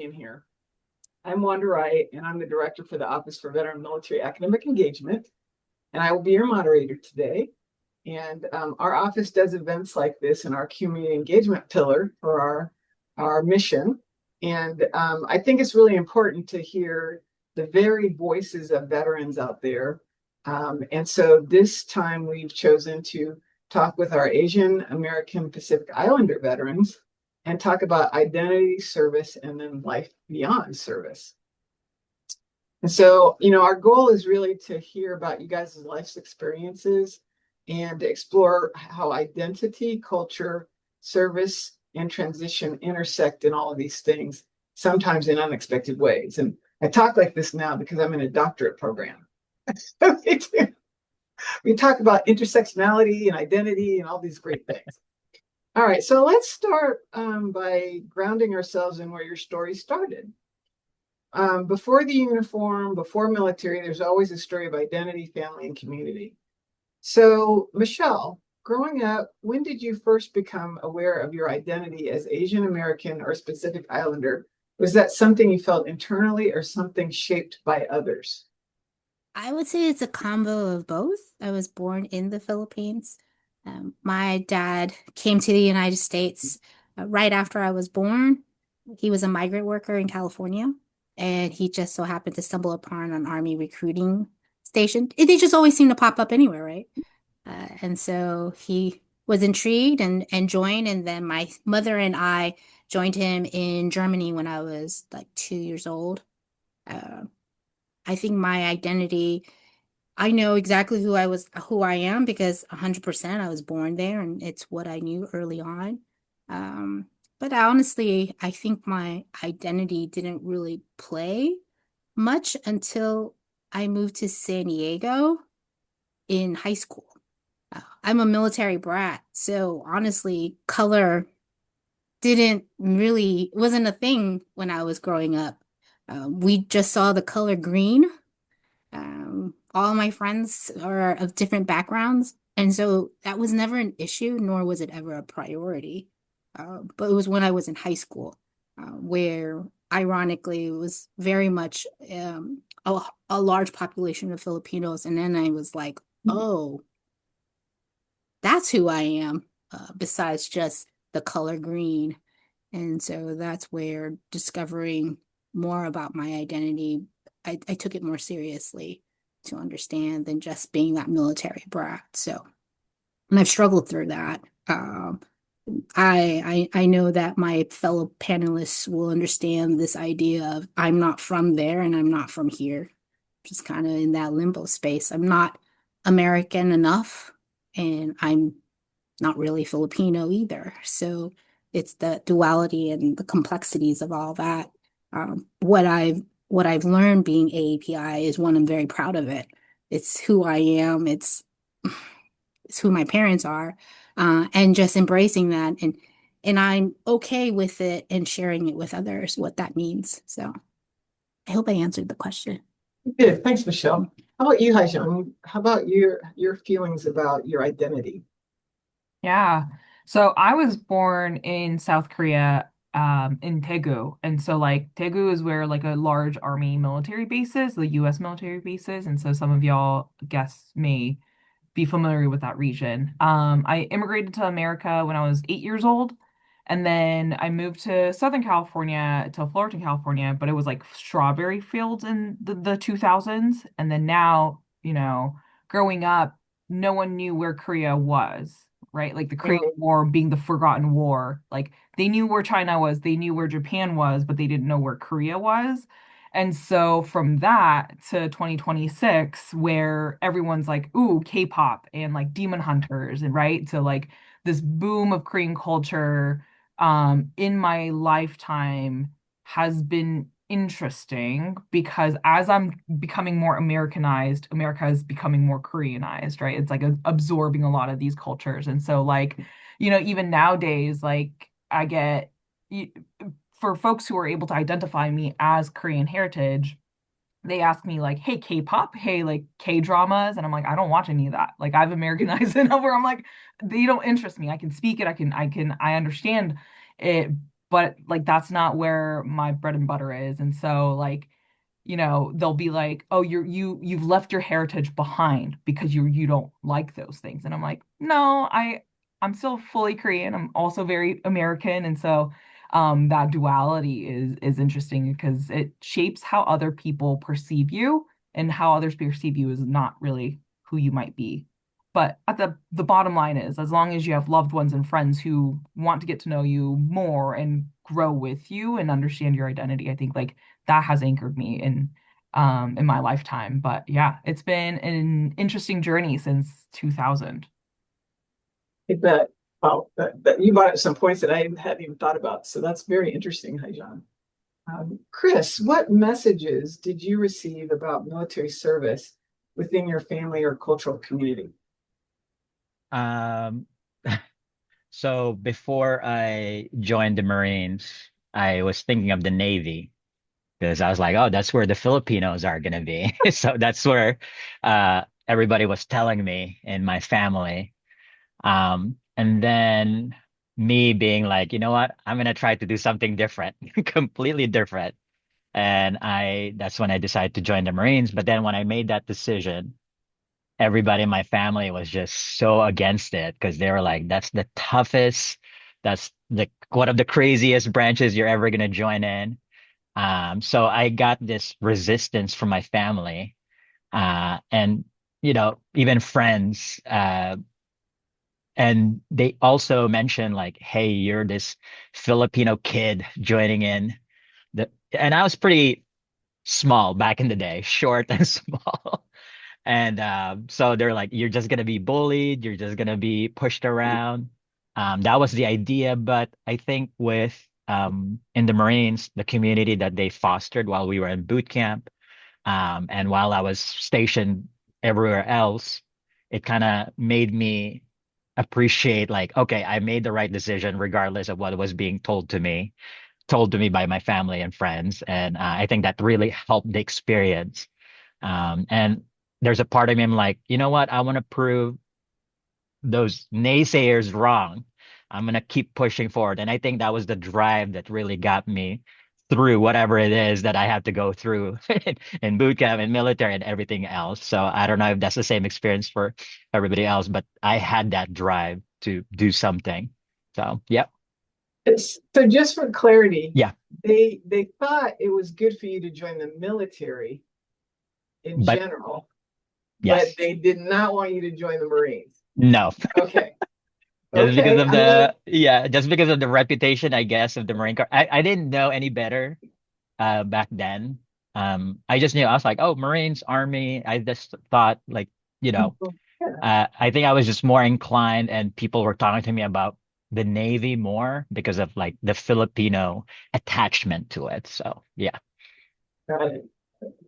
being here. I'm Wanda Wright, and I'm the director for the Office for Veteran Military Academic Engagement, and I will be your moderator today. And our office does events like this in our community engagement pillar for our mission. And I think it's really important to hear the varied voices of veterans out there. And so this time we've chosen to talk with our Asian American Pacific Islander veterans and talk about identity, service, and then life beyond service. And so, our goal is really to hear about you guys' life's experiences and explore how identity, culture, service, and transition intersect in all of these things, sometimes in unexpected ways. And I talk like this now because I'm in a doctorate program. We talk about intersectionality and identity and all these great things. All right, so let's start by grounding ourselves in where your story started. Before the uniform, before military, there's always a story of identity, family, and community. So, Michelle, growing up, when did you first become aware of your identity as Asian American or Pacific Islander? Was that something you felt internally or something shaped by others? I would say it's a combo of both. I was born in the Philippines. My dad came to the United States right after I was born. He was a migrant worker in California, and he just so happened to stumble upon an army recruiting station. They just always seem to pop up anywhere, right? And so he was intrigued and joined, and then my mother and I joined him in Germany when I was like 2 years old. Uh, I think my identity, I know exactly who I am because 100% I was born there and it's what I knew early on. Um, but honestly, I think my identity didn't really play much until I moved to San Diego in high school. I'm a military brat, so honestly, color didn't really wasn't a thing when I was growing up. We just saw the color green. All my friends are of different backgrounds, and so that was never an issue, nor was it ever a priority. But it was when I was in high school, where ironically it was very much a large population of Filipinos, and then I was like, oh, that's who I am, besides just the color green. And so that's where discovering more about my identity, I took it more seriously to understand than just being that military brat. So, and I've struggled through that. I know that my fellow panelists will understand this idea of I'm not from there and I'm not from here. Just kind of in that limbo space. I'm not American enough and I'm not really Filipino either. So it's the duality and the complexities of all that. What I've learned being AAPI is one, I'm very proud of it. It's who I am. It's who my parents are, and just embracing that and I'm okay with it and sharing it with others what that means. So I hope I answered the question. Good. Thanks, Michelle. How about you, Haijan? How about your feelings about your identity? Yeah. So I was born in South Korea, in Daegu. And so like Daegu is where like a large army military base is, the US military bases. And so some of y'all guests may be familiar with that region. I immigrated to America when I was 8 years old. And then I moved to Southern California, to Fullerton, California, but it was like strawberry fields in the 2000s. And then now, growing up, no one knew where Korea was, right? Like the Korean Mm. War being the forgotten war. Like they knew where China was, they knew where Japan was, but they didn't know where Korea was. And so from that to 2026, where everyone's like, ooh, K-pop and like Demon Hunters, and right? So like this boom of Korean culture in my lifetime has been interesting because as I'm becoming more Americanized, America is becoming more Koreanized, right? It's like absorbing a lot of these cultures. And so like, even nowadays, like I get y- for folks who are able to identify me as Korean heritage, they ask me like, hey, K-pop, hey, like K-dramas, and I'm like, I don't watch any of that. Like I've Americanized enough where I'm like, they don't interest me. I can speak it, I understand it, but like that's not where my bread and butter is. And so like, they'll be like, "Oh, you've left your heritage behind because you don't like those things." And I'm like, "No, I'm still fully Korean. I'm also very American." And so that duality is interesting because it shapes how other people perceive you, and how others perceive you is not really who you might be. But at the bottom line is, as long as you have loved ones and friends who want to get to know you more and grow with you and understand your identity, I think like that has anchored me in my lifetime. But yeah, it's been an interesting journey since 2000. I bet. Wow, that you brought up some points that I hadn't even thought about. So that's very interesting, hi John. Chris, what messages did you receive about military service within your family or cultural community? Um, so before I joined the Marines, I was thinking of the Navy because I was like, oh, that's where the Filipinos are gonna be. So that's where everybody was telling me in my family. And then me being like, you know what? I'm gonna try to do something different, completely different. And that's when I decided to join the Marines. But then when I made that decision, everybody in my family was just so against it because they were like, that's the toughest, that's the one of the craziest branches you're ever gonna join in. So I got this resistance from my family, and even friends, and they also mentioned like, hey, you're this Filipino kid joining in and I was pretty small back in the day, short and small. And so they're like, you're just gonna be bullied, you're just gonna be pushed around. That was the idea, but I think with in the Marines, the community that they fostered while we were in boot camp, and while I was stationed everywhere else, it kind of made me appreciate like, okay, I made the right decision regardless of what was being told to me by my family and friends. And I think that really helped the experience. And there's a part of me I'm like, you know what? I want to prove those naysayers wrong. I'm gonna keep pushing forward. And I think that was the drive that really got me through whatever it is that I have to go through in boot camp and military and everything else. So I don't know if that's the same experience for everybody else, but I had that drive to do something. So yep. So just for clarity, Yeah. they thought it was good for you to join the military in But general, but yes. they did not want you to join the Marines. No. Okay. Just because Okay. of I mean, just because of the reputation, I guess, of the Marine Corps. I didn't know any better back then. I just knew I was like, oh, Marines, Army. I just thought like, you know, yeah, I think I was just more inclined and people were talking to me about the Navy more because of like the Filipino attachment to it. So yeah. got it.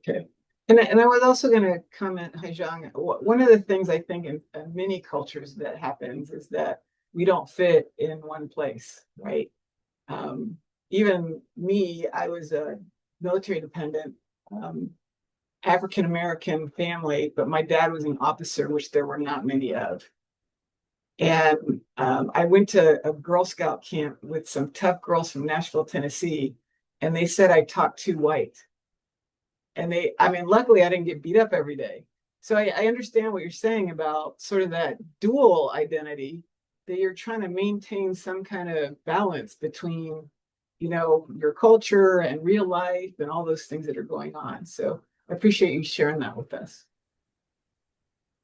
Okay. And I was also going to comment, Haijang, one of the things I think in many cultures that happens is that we don't fit in one place, right? Um, Even me, I was a military dependent, um, African American family, but my dad was an officer, which there were not many of. And I went to a Girl Scout camp with some tough girls from Nashville, Tennessee, and they said I talked too white. And I mean, luckily I didn't get beat up every day. So I understand what you're saying about sort of that dual identity, that you're trying to maintain some kind of balance between, your culture and real life and all those things that are going on. So I appreciate you sharing that with us.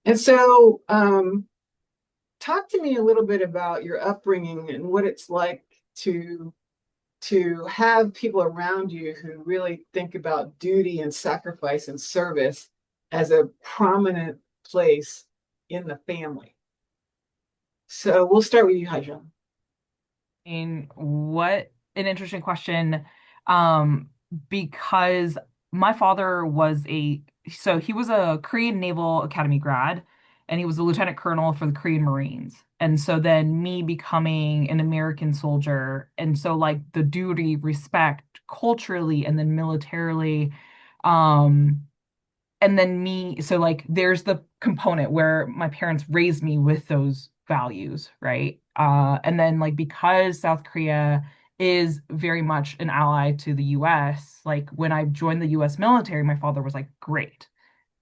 And so, talk to me a little bit about your upbringing and what it's like to have people around you who really think about duty and sacrifice and service as a prominent place in the family. So we'll start with you, Hajra. What an interesting question. Um, because my father he was a Korean Naval Academy grad, and he was a lieutenant colonel for the Korean Marines. And so then me becoming an American soldier, and so like the duty, respect culturally and then militarily, um, and then me, so like there's the component where my parents raised me with those values, right? And then like because South Korea is very much an ally to the US. Like when I joined the US military, my father was like, great.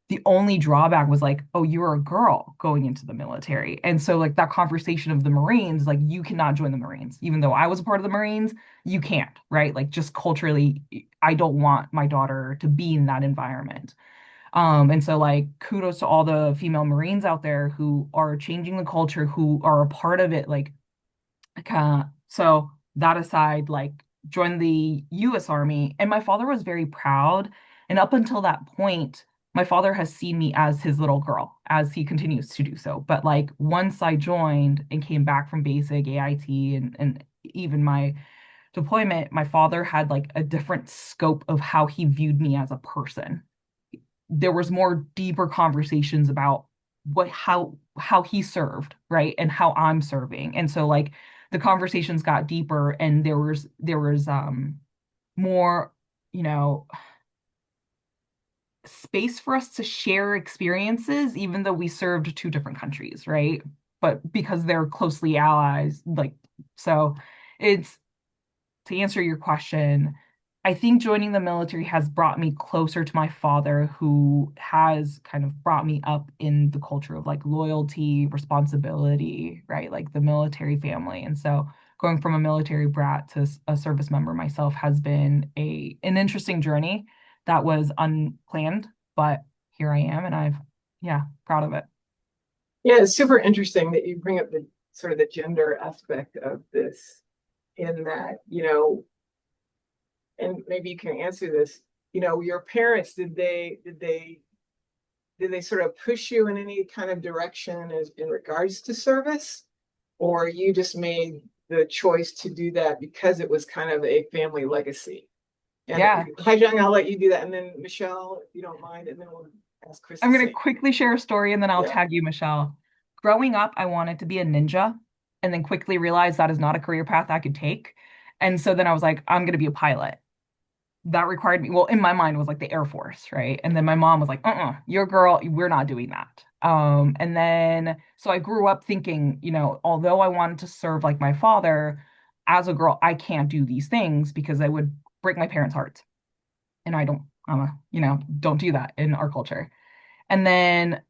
The only drawback was like, oh, you're a girl going into the military. And so like that conversation of the Marines, like you cannot join the Marines. Even though I was a part of the Marines, you can't, right? Like just culturally, I don't want my daughter to be in that environment. And so like kudos to all the female Marines out there who are changing the culture, who are a part of it, like so that aside, like joined the US Army, and my father was very proud. And up until that point, my father has seen me as his little girl, as he continues to do so. But like once I joined and came back from basic AIT and even my deployment, my father had like a different scope of how he viewed me as a person. There was more deeper conversations about what how he served, right? And how I'm serving. And so like the conversations got deeper and there was more, you know, space for us to share experiences, even though we served two different countries, right? But because they're closely allies, like so it's to answer your question, I think joining the military has brought me closer to my father, who has kind of brought me up in the culture of like loyalty, responsibility, right? Like the military family. And so going from a military brat to a service member myself has been an interesting journey that was unplanned, but here I am and yeah, proud of it. Yeah, it's super interesting that you bring up the sort of the gender aspect of this in that, and maybe you can answer this, your parents, did they sort of push you in any kind of direction as in regards to service? Or you just made the choice to do that because it was kind of a family legacy? And Yeah. Hi, Jung, I'll let you do that. And then Michelle, if you don't mind, and then we'll ask Chris I'm the going to same. quickly share a story and then I'll Yeah. tag you, Michelle. Growing up, I wanted to be a ninja and then quickly realized that is not a career path I could take. And so then I was like, I'm going to be a pilot. That required me, well, in my mind, was like the Air Force, right? And then my mom was like, you're a girl, we're not doing that. And then so I grew up thinking, although I wanted to serve like my father, as a girl, I can't do these things because I would break my parents' hearts. And I don't, don't do that in our culture. And then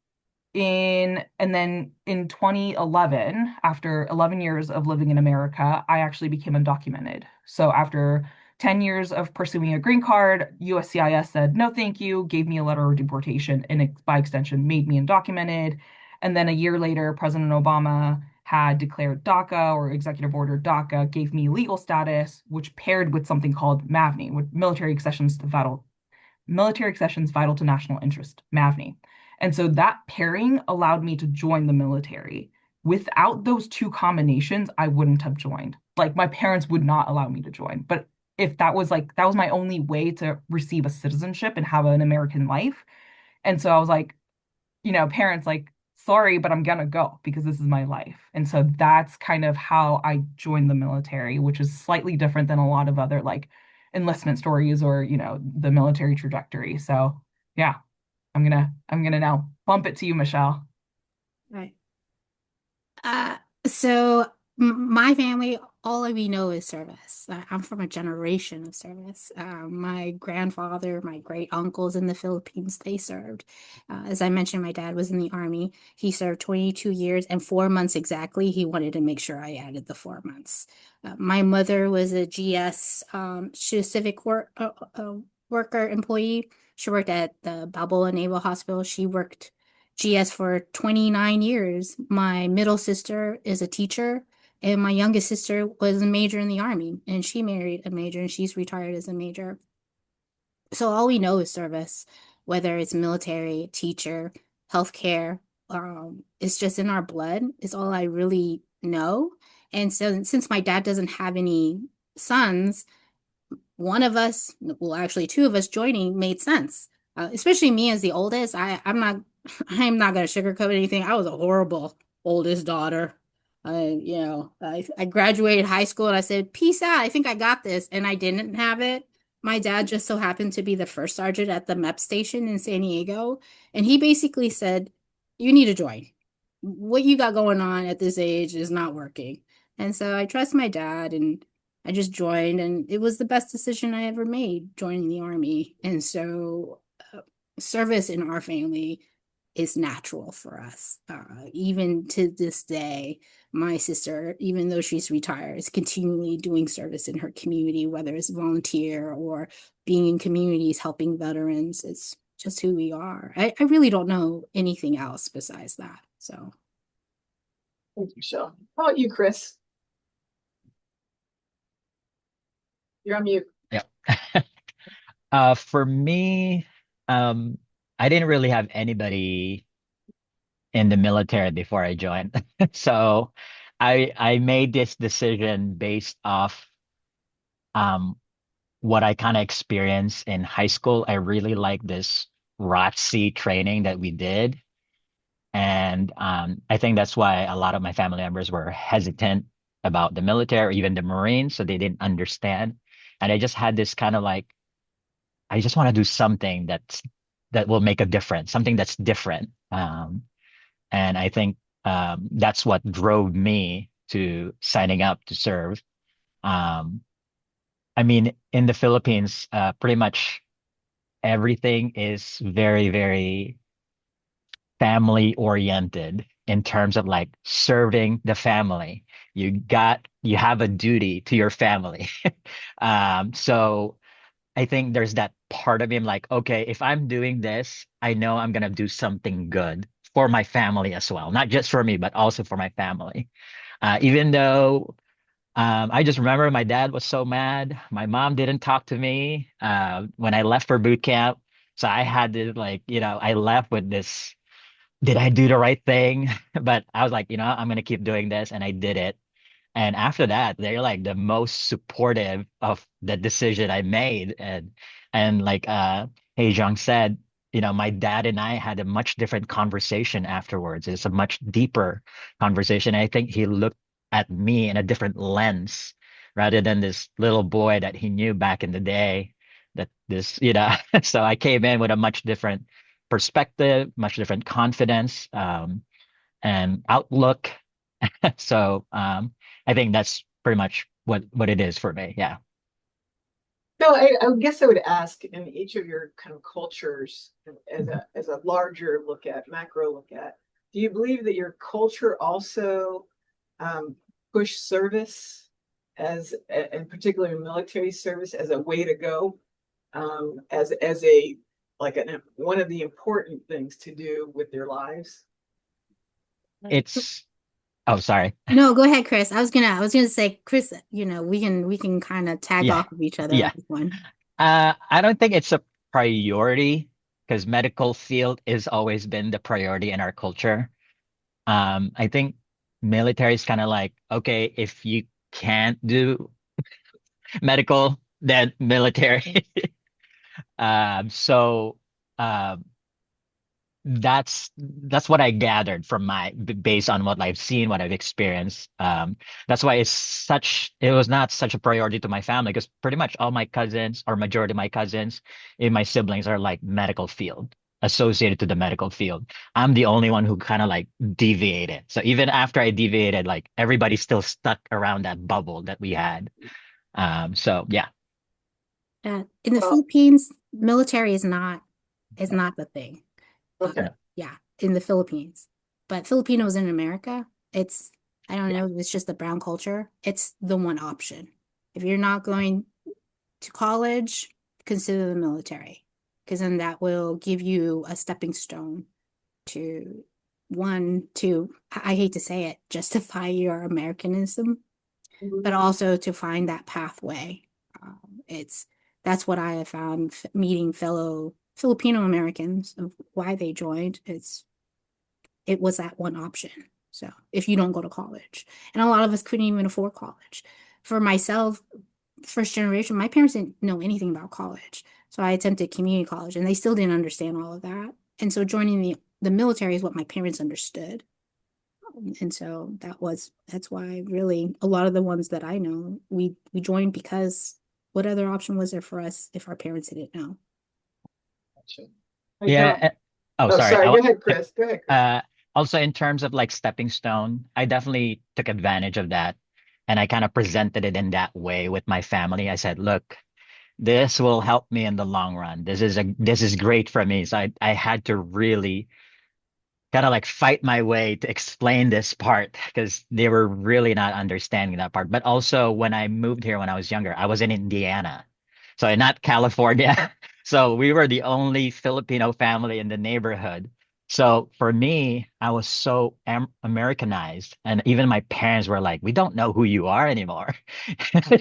in 2011, after 11 years of living in America, I actually became undocumented. So after 10 years of pursuing a green card, USCIS said no thank you, gave me a letter of deportation, and by extension made me undocumented. And then a year later, President Obama had declared DACA, or executive order DACA, gave me legal status, which paired with something called MAVNI, with military accessions vital to national interest, MAVNI. And so that pairing allowed me to join the military. Without those two combinations, I wouldn't have joined. Like my parents would not allow me to join. But if that was my only way to receive a citizenship and have an American life. And so I was like, parents like, sorry, but I'm gonna go because this is my life. And so that's kind of how I joined the military, which is slightly different than a lot of other like enlistment stories or, the military trajectory. So yeah, I'm gonna now bump it to you, Michelle. Right. Uh, so my family, all of we know is service. I'm from a generation of service. My grandfather, my great uncles in the Philippines, they served. As I mentioned, my dad was in the army. He served 22 years and 4 months exactly. He wanted to make sure I added the 4 months. My mother was a GS, she was worker employee. She worked at the Balboa Naval Hospital. She worked GS for 29 years. My middle sister is a teacher, and my youngest sister was a major in the Army, and she married a major, and she's retired as a major. So all we know is service, whether it's military, teacher, healthcare, it's just in our blood. It's all I really know. And so since my dad doesn't have any sons, one of us, well, actually two of us joining made sense. Especially me as the oldest. I'm not, I'm not gonna sugarcoat anything. I was a horrible oldest daughter. I graduated high school and I said, "Peace out. I think I got this," and I didn't have it. My dad just so happened to be the first sergeant at the MEP station in San Diego, and he basically said, "You need to join. What you got going on at this age is not working." And so I trust my dad, and I just joined, and it was the best decision I ever made, joining the Army. And so, service in our family is natural for us. Even to this day, my sister, even though she's retired, is continually doing service in her community, whether it's volunteer or being in communities helping veterans. It's just who we are. I really don't know anything else besides that. So, Thank you, Michelle. How about you, Chris? You're on mute. Yeah. For me, um, I didn't really have anybody in the military before I joined. So I made this decision based off um what I kind of experienced in high school. I really like this ROTC training that we did. And I think that's why a lot of my family members were hesitant about the military or even the Marines, so they didn't understand. And I just had this kind of like, I just want to do something that will make a difference, something that's different. And I think that's what drove me to signing up to serve. Um, I mean, in the Philippines, pretty much everything is very, very family oriented in terms of like serving the family. You have a duty to your family. So I think there's that part of him like, okay, if I'm doing this, I know I'm gonna do something good for my family as well, not just for me, but also for my family. Even though I just remember my dad was so mad. My mom didn't talk to me when I left for boot camp. So I had to like, I left with this, did I do the right thing? But I was like, I'm gonna keep doing this, and I did it. And after that, they're like the most supportive of the decision I made. And like Hey Jung said, my dad and I had a much different conversation afterwards. It's a much deeper conversation. I think he looked at me in a different lens rather than this little boy that he knew back in the day. That this, so I came in with a much different perspective, much different confidence, and outlook. So I think that's pretty much what it is for me. Yeah. No, I guess I would ask in each of your kind of cultures as a larger look at, macro look at, do you believe that your culture also um, push service as, in particular military service as a way to go, as a like one of the important things to do with their lives? It's Oh, sorry. no, go ahead, Chris. I was gonna say, Chris, we can kind of tag Yeah. off of each other on Yeah. this one. I don't think it's a priority because medical field has always been the priority in our culture. I think military is kind of like, okay, if you can't do medical, then military. So um that's what I gathered from based on what I've seen, what I've experienced. That's why it was not such a priority to my family because pretty much all my cousins or majority of my cousins and my siblings are like medical field, associated to the medical field. I'm the only one who kind of like deviated. So even after I deviated, like everybody's still stuck around that bubble that we had. So yeah. In the Well, Philippines, military is not the thing. okay. Yeah, in the Philippines. But Filipinos in America, I don't know, it's just the brown culture. It's the one option. If you're not going to college, consider the military, because then that will give you a stepping stone to I hate to say it, justify your Americanism, but also to find that pathway. It's That's what I have found meeting fellow Filipino Americans of why they joined. It was that one option. So if you don't go to college, and a lot of us couldn't even afford college. For myself, first generation, my parents didn't know anything about college. So I attempted community college and they still didn't understand all of that. And so joining the military is what my parents understood. And so that's why really a lot of the ones that I know, we joined because what other option was there for us if our parents didn't know? Gotcha. Yeah. Oh, Oh, sorry. sorry. Go ahead, Chris. Go ahead, Chris. Also in terms of like stepping stone, I definitely took advantage of that. And I kind of presented it in that way with my family. I said, look, this will help me in the long run. This is great for me. So I had to really kind of like fight my way to explain this part because they were really not understanding that part. But also when I moved here when I was younger, I was in Indiana. So not California. So we were the only Filipino family in the neighborhood. So for me, I was so Americanized. And even my parents were like, we don't know who you are anymore.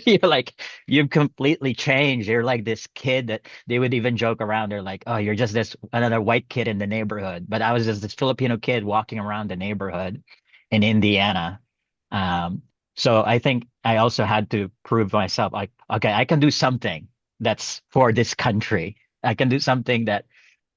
You're like, you've completely changed. You're like this kid that they would even joke around. They're like, oh, you're just this another white kid in the neighborhood. But I was just this Filipino kid walking around the neighborhood in Indiana. Um, so I think I also had to prove myself like, okay, I can do something that's for this country. I can do something that,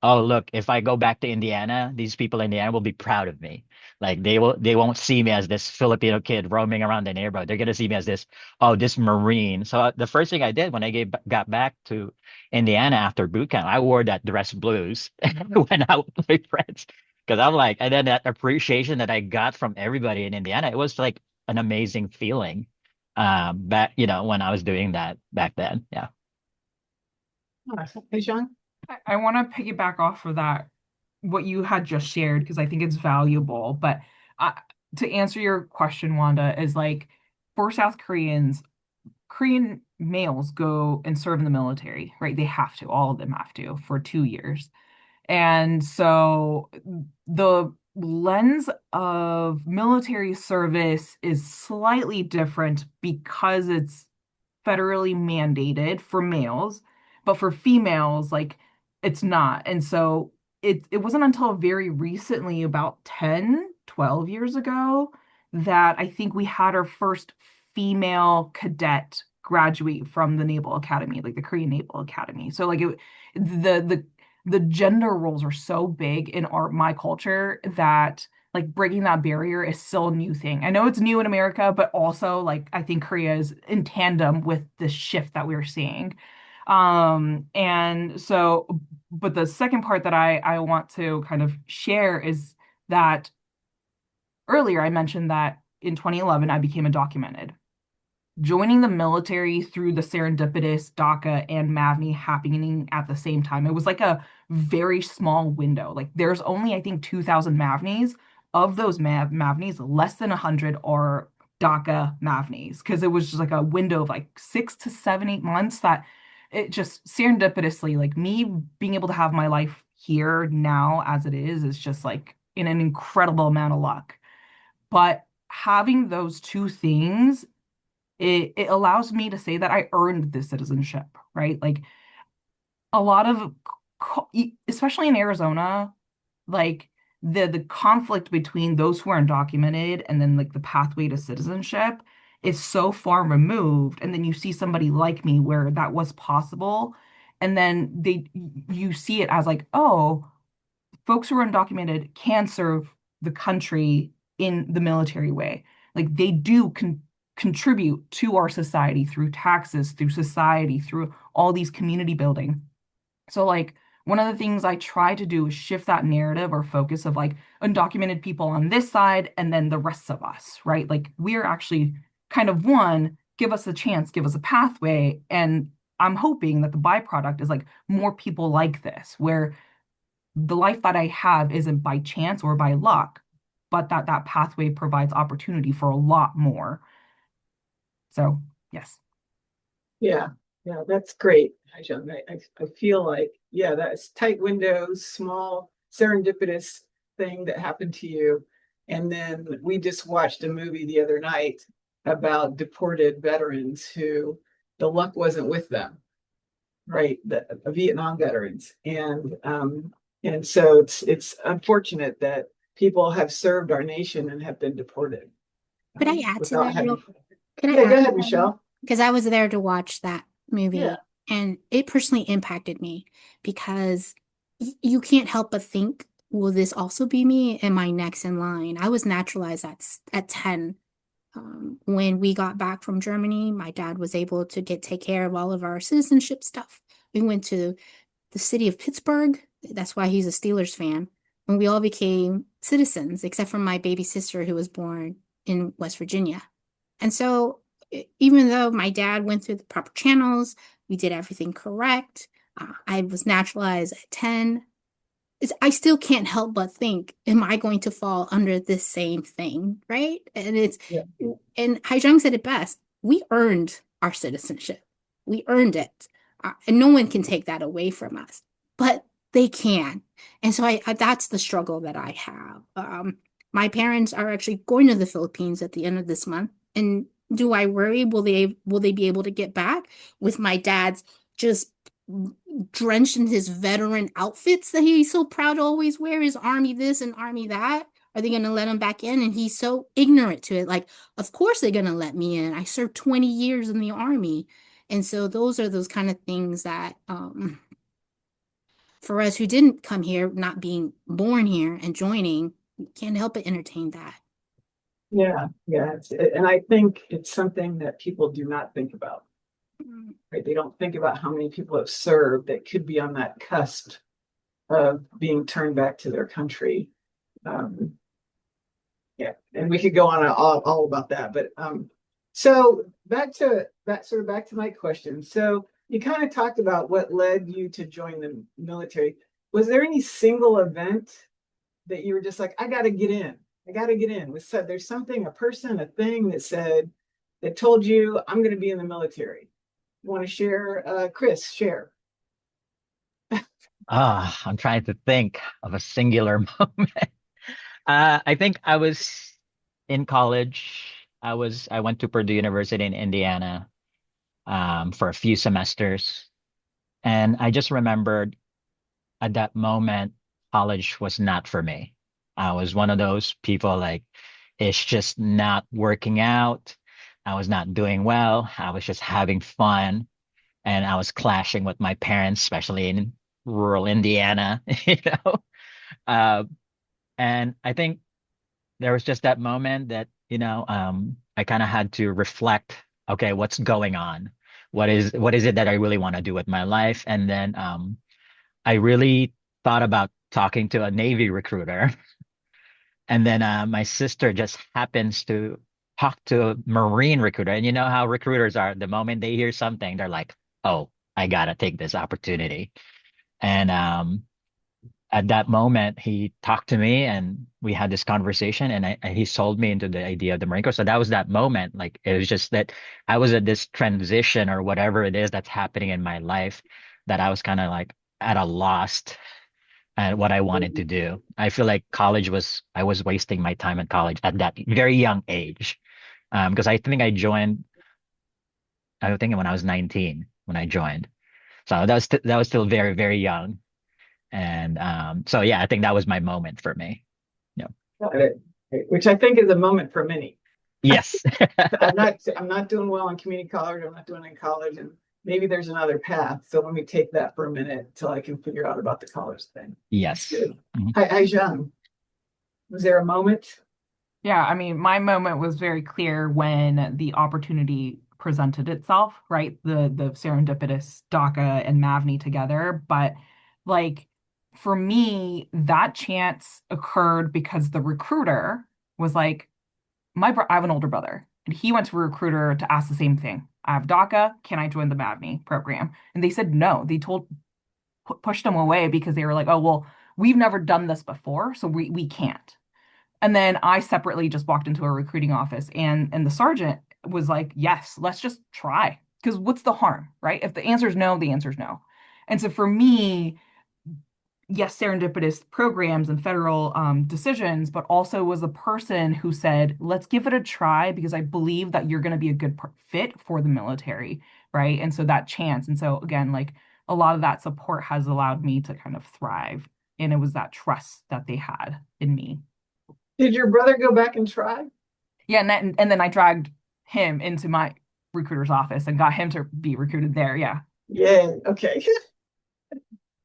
oh, look, if I go back to Indiana, these people in Indiana will be proud of me. Like they won't see me as this Filipino kid roaming around the neighborhood. They're gonna see me as this, oh, this Marine. So the first thing I did when got back to Indiana after boot camp, I wore that dress blues and I went out with my friends. Because I'm like, and then that appreciation that I got from everybody in Indiana, it was like an amazing feeling. Back, when I was doing that back then. Yeah. Hey, Sean? I want to piggyback off of that, what you had just shared, because I think it's valuable. But uh, to answer your question, Wanda, is like for South Koreans, Korean males go and serve in the military, right? They have to, all of them have to for 2 years. And so the lens of military service is slightly different because it's federally mandated for males, but for females, like it's not. And so it wasn't until very recently, about 10, 12 years ago, that I think we had our first female cadet graduate from the Naval Academy, like the Korean Naval Academy. So like the gender roles are so big in my culture that like breaking that barrier is still a new thing. I know it's new in America, but also like I think Korea is in tandem with this shift that we're seeing. And so, but the second part that I want to kind of share is that earlier I mentioned that in 2011 I became undocumented. Joining the military through the serendipitous DACA and MAVNI happening at the same time. It was like a very small window. Like there's only, I think, 2,000 MAVNIs. Of those MAVNIs, less than 100 are DACA MAVNIs because it was just like a window of like 6 to 7, 8 months that it just serendipitously, like me being able to have my life here now as it is just like in an incredible amount of luck. But having those two things it allows me to say that I earned this citizenship, right? Like a lot of, especially in Arizona, like the conflict between those who are undocumented and then like the pathway to citizenship is so far removed. And then you see somebody like me where that was possible, and then you see it as like, oh, folks who are undocumented can serve the country in the military way. Like they do contribute to our society through taxes, through society, through all these community building. So like one of the things I try to do is shift that narrative or focus of like undocumented people on this side and then the rest of us, right? Like we're actually kind of one, give us a chance, give us a pathway. And I'm hoping that the byproduct is like more people like this, where the life that I have isn't by chance or by luck, but that pathway provides opportunity for a lot more. So, yes. Yeah, yeah, that's great, John. I feel like, yeah, that's tight windows, small serendipitous thing that happened to you. And then we just watched a movie the other night about deported veterans who the luck wasn't with them, right? The Vietnam veterans. And so it's unfortunate that people have served our nation and have been deported Could I add to without that having. Could I Yeah, go add to ahead, that? Michelle. Because I was there to watch that Yeah. movie and it personally impacted me because you can't help but think, will this also be me? Am I next in line? I was naturalized at 10. When we got back from Germany, my dad was able to take care of all of our citizenship stuff. We went to the city of Pittsburgh. That's why he's a Steelers fan. And we all became citizens, except for my baby sister who was born in West Virginia. And so even though my dad went through the proper channels, we did everything correct. I was naturalized at 10. I still can't help but think, am I going to fall under this same thing? Right. Yeah. And Haijang said it best. We earned our citizenship. We earned it. And no one can take that away from us, but they can. And so that's the struggle that I have. My parents are actually going to the Philippines at the end of this month. And do I worry? Will they be able to get back with my dad's just drenched in his veteran outfits that he's so proud to always wear, his army this and army that? Are they going to let him back in? And he's so ignorant to it. Like, of course they're going to let me in. I served 20 years in the army. And so those are those kind of things that, for us who didn't come here, not being born here and joining, can't help but entertain that. Yeah, yeah. And I think it's something that people do not think about, right? They don't think about how many people have served that could be on that cusp of being turned back to their country. Um, yeah, and we could go on all about that, but so back to my question. So you kind of talked about what led you to join the military. Was there any single event that you were just like, I got to get in? I got to get in. There's something, a person, a thing that told you I'm going to be in the military. You want to share? Chris, share. I'm trying to think of a singular moment. I think I was in college. I went to Purdue University in Indiana for a few semesters. And I just remembered at that moment, college was not for me. I was one of those people like, it's just not working out. I was not doing well. I was just having fun. And I was clashing with my parents, especially in rural Indiana, you know. Uh, and I think there was just that moment that, I kind of had to reflect, okay, what's going on? What is it that I really want to do with my life? And then I really thought about talking to a Navy recruiter. And then my sister just happens to talk to a Marine recruiter. And you know how recruiters are. The moment they hear something, they're like, oh, I gotta take this opportunity. And at that moment, he talked to me and we had this conversation and he sold me into the idea of the Marine Corps. So that was that moment. Like it was just that I was at this transition or whatever it is that's happening in my life that I was kind of like at a loss at what I wanted to do. I feel like I was wasting my time at college at that very young age. Because I think when I was 19 when I joined. So that was still very, very young. And so yeah, I think that was my moment for me. Yeah. Got it. Which I think is a moment for many. Yes. I'm not doing well in community college. I'm not doing it in college, and maybe there's another path. So let me take that for a minute till I can figure out about the college thing. That's Yes. good. Mhm. Hi, Jean. Was there a moment? Yeah, I mean, my moment was very clear when the opportunity presented itself, right? The serendipitous DACA and Mavni together. But like for me, that chance occurred because the recruiter was like, I have an older brother, and he went to a recruiter to ask the same thing. I have DACA, can I join the Mavni program? And they said no. They pushed them away because they were like, oh, well, we've never done this before, so we can't. And then I separately just walked into a recruiting office and the sergeant was like, yes, let's just try. Because what's the harm, right? If the answer is no, the answer is no. And so for me, yes, serendipitous programs and federal decisions, but also was a person who said, let's give it a try because I believe that you're going to be a good fit for the military, right? And so that chance. And so again, like a lot of that support has allowed me to kind of thrive. And it was that trust that they had in me. Did your brother go back and try? Yeah, and then I dragged him into my recruiter's office and got him to be recruited there. Yeah. Yeah. Okay.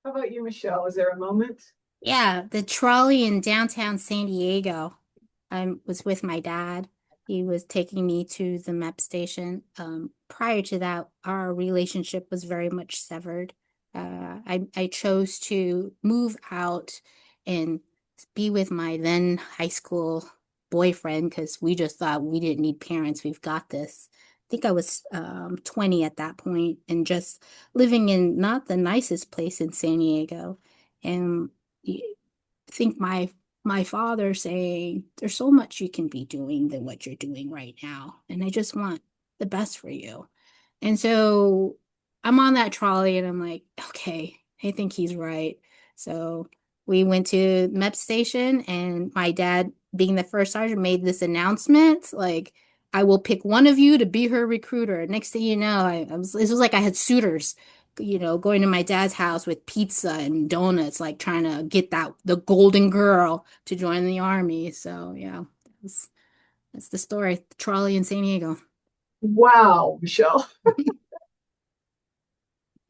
How about you, Michelle? Is there a moment? Yeah, the trolley in downtown San Diego. I was with my dad. He was taking me to the MEP station. Prior to that, our relationship was very much severed. I chose to move out and be with my then high school boyfriend because we just thought we didn't need parents. We've got this. I think I was 20 at that point and just living in not the nicest place in San Diego. And I think my father saying, there's so much you can be doing than what you're doing right now. And I just want the best for you. And so I'm on that trolley and I'm like, okay, I think he's right. So we went to MEP station and my dad, being the first sergeant, made this announcement like, I will pick one of you to be her recruiter. Next thing you know, it was like I had suitors, going to my dad's house with pizza and donuts, like trying to get the golden girl to join the army. So yeah, that's the story. The trolley in San Diego. Wow, Michelle.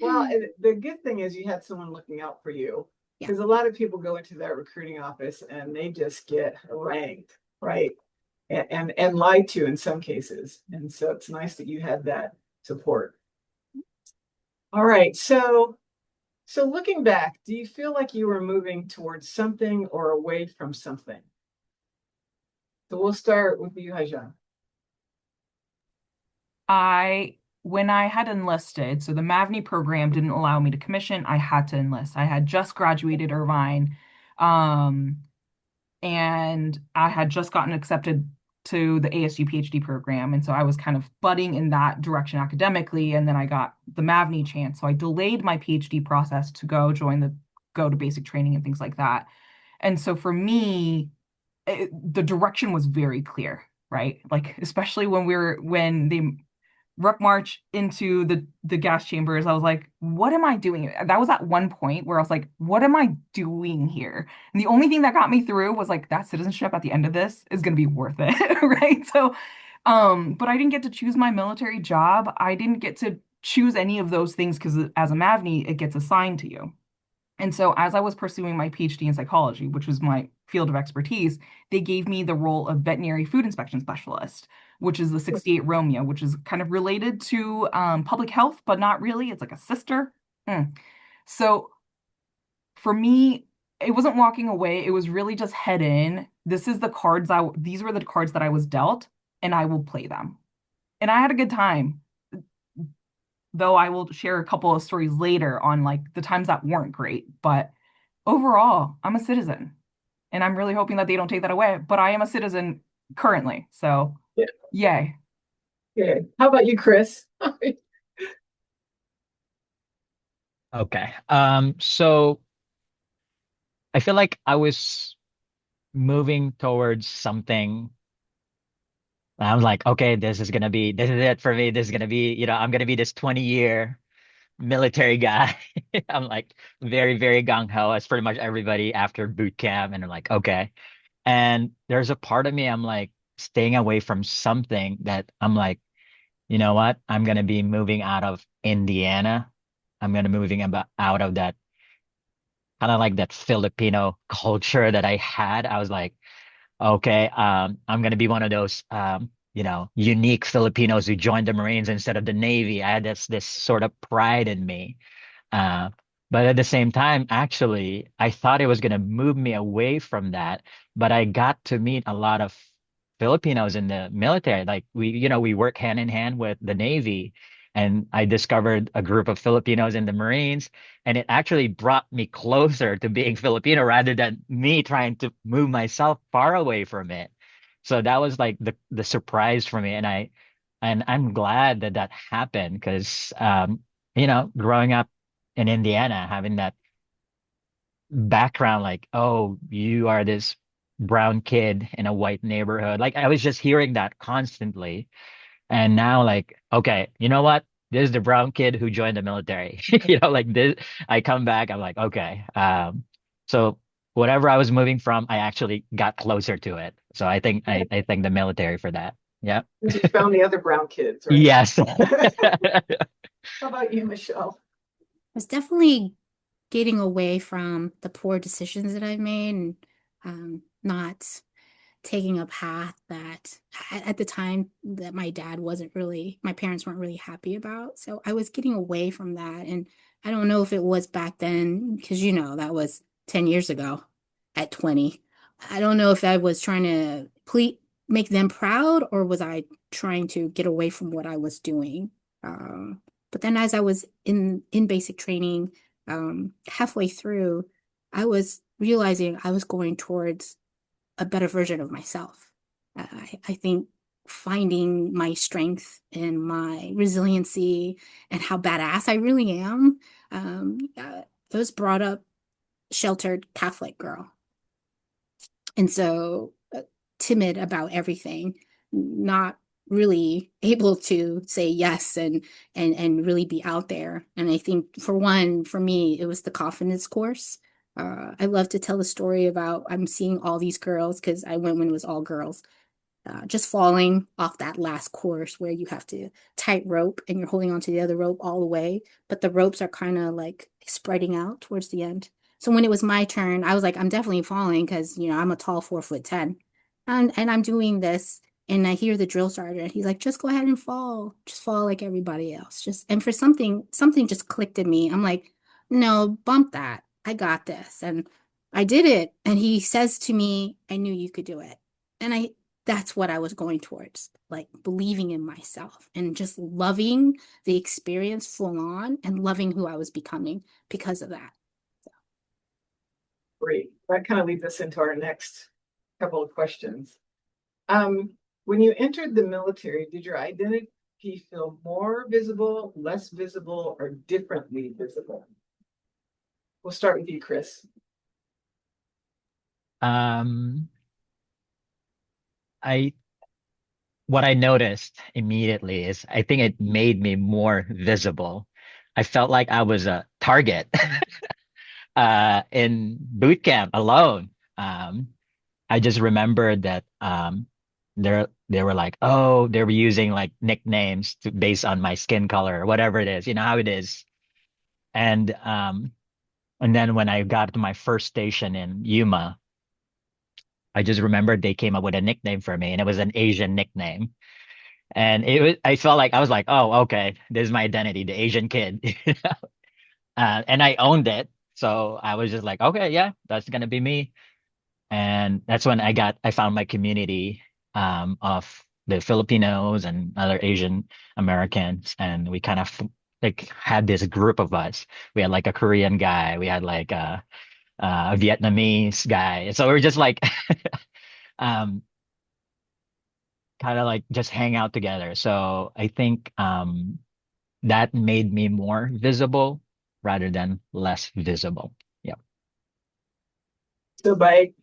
Well, and the good thing is you had someone looking out for you Yeah. because a lot of people go into that recruiting office and they just get harangued, right? And lied to in some cases. And so it's nice that you had that support. All right. So looking back, do you feel like you were moving towards something or away from something? So we'll start with you, Haijan. When I had enlisted, so the MAVNI program didn't allow me to commission, I had to enlist. I had just graduated Irvine, um, and I had just gotten accepted to the ASU PhD program. And so I was kind of budding in that direction academically. And then I got the MAVNI chance. So I delayed my PhD process to go to basic training and things like that. And so for me, the direction was very clear, right? Like, especially when they ruck march into the gas chambers, I was like, what am I doing? That was at one point where I was like, what am I doing here? And the only thing that got me through was like that citizenship at the end of this is going to be worth it, right? So, but I didn't get to choose my military job. I didn't get to choose any of those things because as a MAVNI, it gets assigned to you. And so, as I was pursuing my PhD in psychology, which was my field of expertise, they gave me the role of veterinary food inspection specialist, which is the 68 Romeo, which is kind of related to public health, but not really. It's like a sister. So, for me, it wasn't walking away. It was really just head in. These were the cards that I was dealt, and I will play them. And I had a good time, though I will share a couple of stories later on like the times that weren't great. But overall, I'm a citizen. And I'm really hoping that they don't take that away. But I am a citizen currently. So Yeah. yay. Good. How about you, Chris? Okay. So I feel like I was moving towards something. I was like, okay, this is it for me. This is gonna be, I'm gonna be this 20-year military guy. I'm like very, very gung ho as pretty much everybody after boot camp. And I'm like, okay. And there's a part of me, I'm like staying away from something that I'm like, you know what? I'm gonna be moving out of Indiana. I'm gonna moving about out of that kind of like that Filipino culture that I had. I was like, okay, I'm gonna be one of those unique Filipinos who joined the Marines instead of the Navy. I had this sort of pride in me. Uh, but at the same time, actually, I thought it was going to move me away from that. But I got to meet a lot of Filipinos in the military. Like we work hand in hand with the Navy. And I discovered a group of Filipinos in the Marines, and it actually brought me closer to being Filipino rather than me trying to move myself far away from it. So that was like the surprise for me, and I'm glad that that happened because growing up in Indiana, having that background, like, oh, you are this brown kid in a white neighborhood. Like I was just hearing that constantly. And now, like, okay, you know what? This is the brown kid who joined the military. Like this, I come back, I'm like, okay. So whatever I was moving from, I actually got closer to it. So I think I thank the military for that. Yeah. Because you found the other brown kids, right? Yes. How about you, Michelle? Was definitely getting away from the poor decisions that I've made and not taking a path that at the time that my parents weren't really happy about. So I was getting away from that. And I don't know if it was back then, because that was 10 years ago at 20. I don't know if I was trying to make them proud, or was I trying to get away from what I was doing? But then as I was in basic training, halfway through, I was realizing I was going towards a better version of myself. I think finding my strength and my resiliency and how badass I really am. I was brought up sheltered Catholic girl. And so timid about everything, not really able to say yes and really be out there. And I think for me, it was the confidence course. I love to tell the story about I'm seeing all these girls because I went when it was all girls, just falling off that last course where you have to tight rope and you're holding onto the other rope all the way, but the ropes are kind of like spreading out towards the end. So when it was my turn, I was like, I'm definitely falling because I'm a tall 4'10", and I'm doing this, and I hear the drill sergeant. He's like, just go ahead and fall, just fall like everybody else. Just and for something just clicked in me. I'm like, no, bump that. I got this, and I did it. And he says to me, I knew you could do it. And that's what I was going towards, like believing in myself and just loving the experience full on and loving who I was becoming because of that. Great. That kind of leads us into our next couple of questions. When you entered the military, did your identity feel more visible, less visible, or differently visible? We'll start with you, Chris. Um, I what I noticed immediately is I think it made me more visible. I felt like I was a target in boot camp alone. Um, I just remembered that they were like, oh, they were using like nicknames based on my skin color or whatever it is, you know how it is. And then when I got to my first station in Yuma, I just remembered they came up with a nickname for me, and it was an Asian nickname. And I felt like I was like, oh, okay, this is my identity, the Asian kid. And I owned it. So I was just like, okay, yeah, that's gonna be me. And that's when I found my community of the Filipinos and other Asian Americans, and we kind of like had this group of us. We had like a Korean guy, we had like a Vietnamese guy. So we were just like um kind of like just hang out together. So I think that made me more visible rather than less visible. Yeah. So by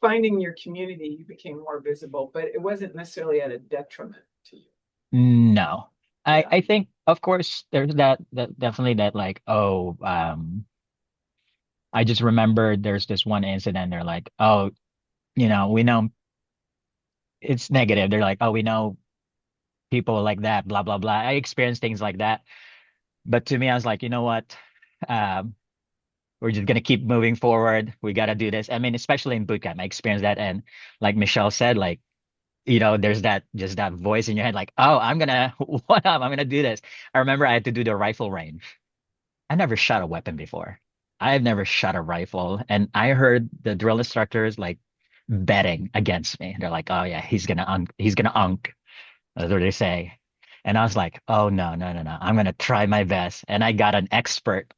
finding your community, you became more visible, but it wasn't necessarily at a detriment to you. No. Yeah. I think of course there's that definitely that like, oh, I just remembered there's this one incident. They're like, oh, we know it's negative. They're like, oh, we know people like that, blah, blah, blah. I experienced things like that. But to me, I was like, you know what? Um, we're just gonna keep moving forward. We gotta do this. I mean, especially in boot camp, I experienced that. And like Michelle said, like, there's that voice in your head, like, oh, I'm gonna what up? I'm gonna do this. I remember I had to do the rifle range. I never shot a weapon before. I've never shot a rifle. And I heard the drill instructors like betting against me. They're like, oh yeah, he's gonna unk. That's what they say. And I was like, oh no, no, no, no. I'm gonna try my best. And I got an expert.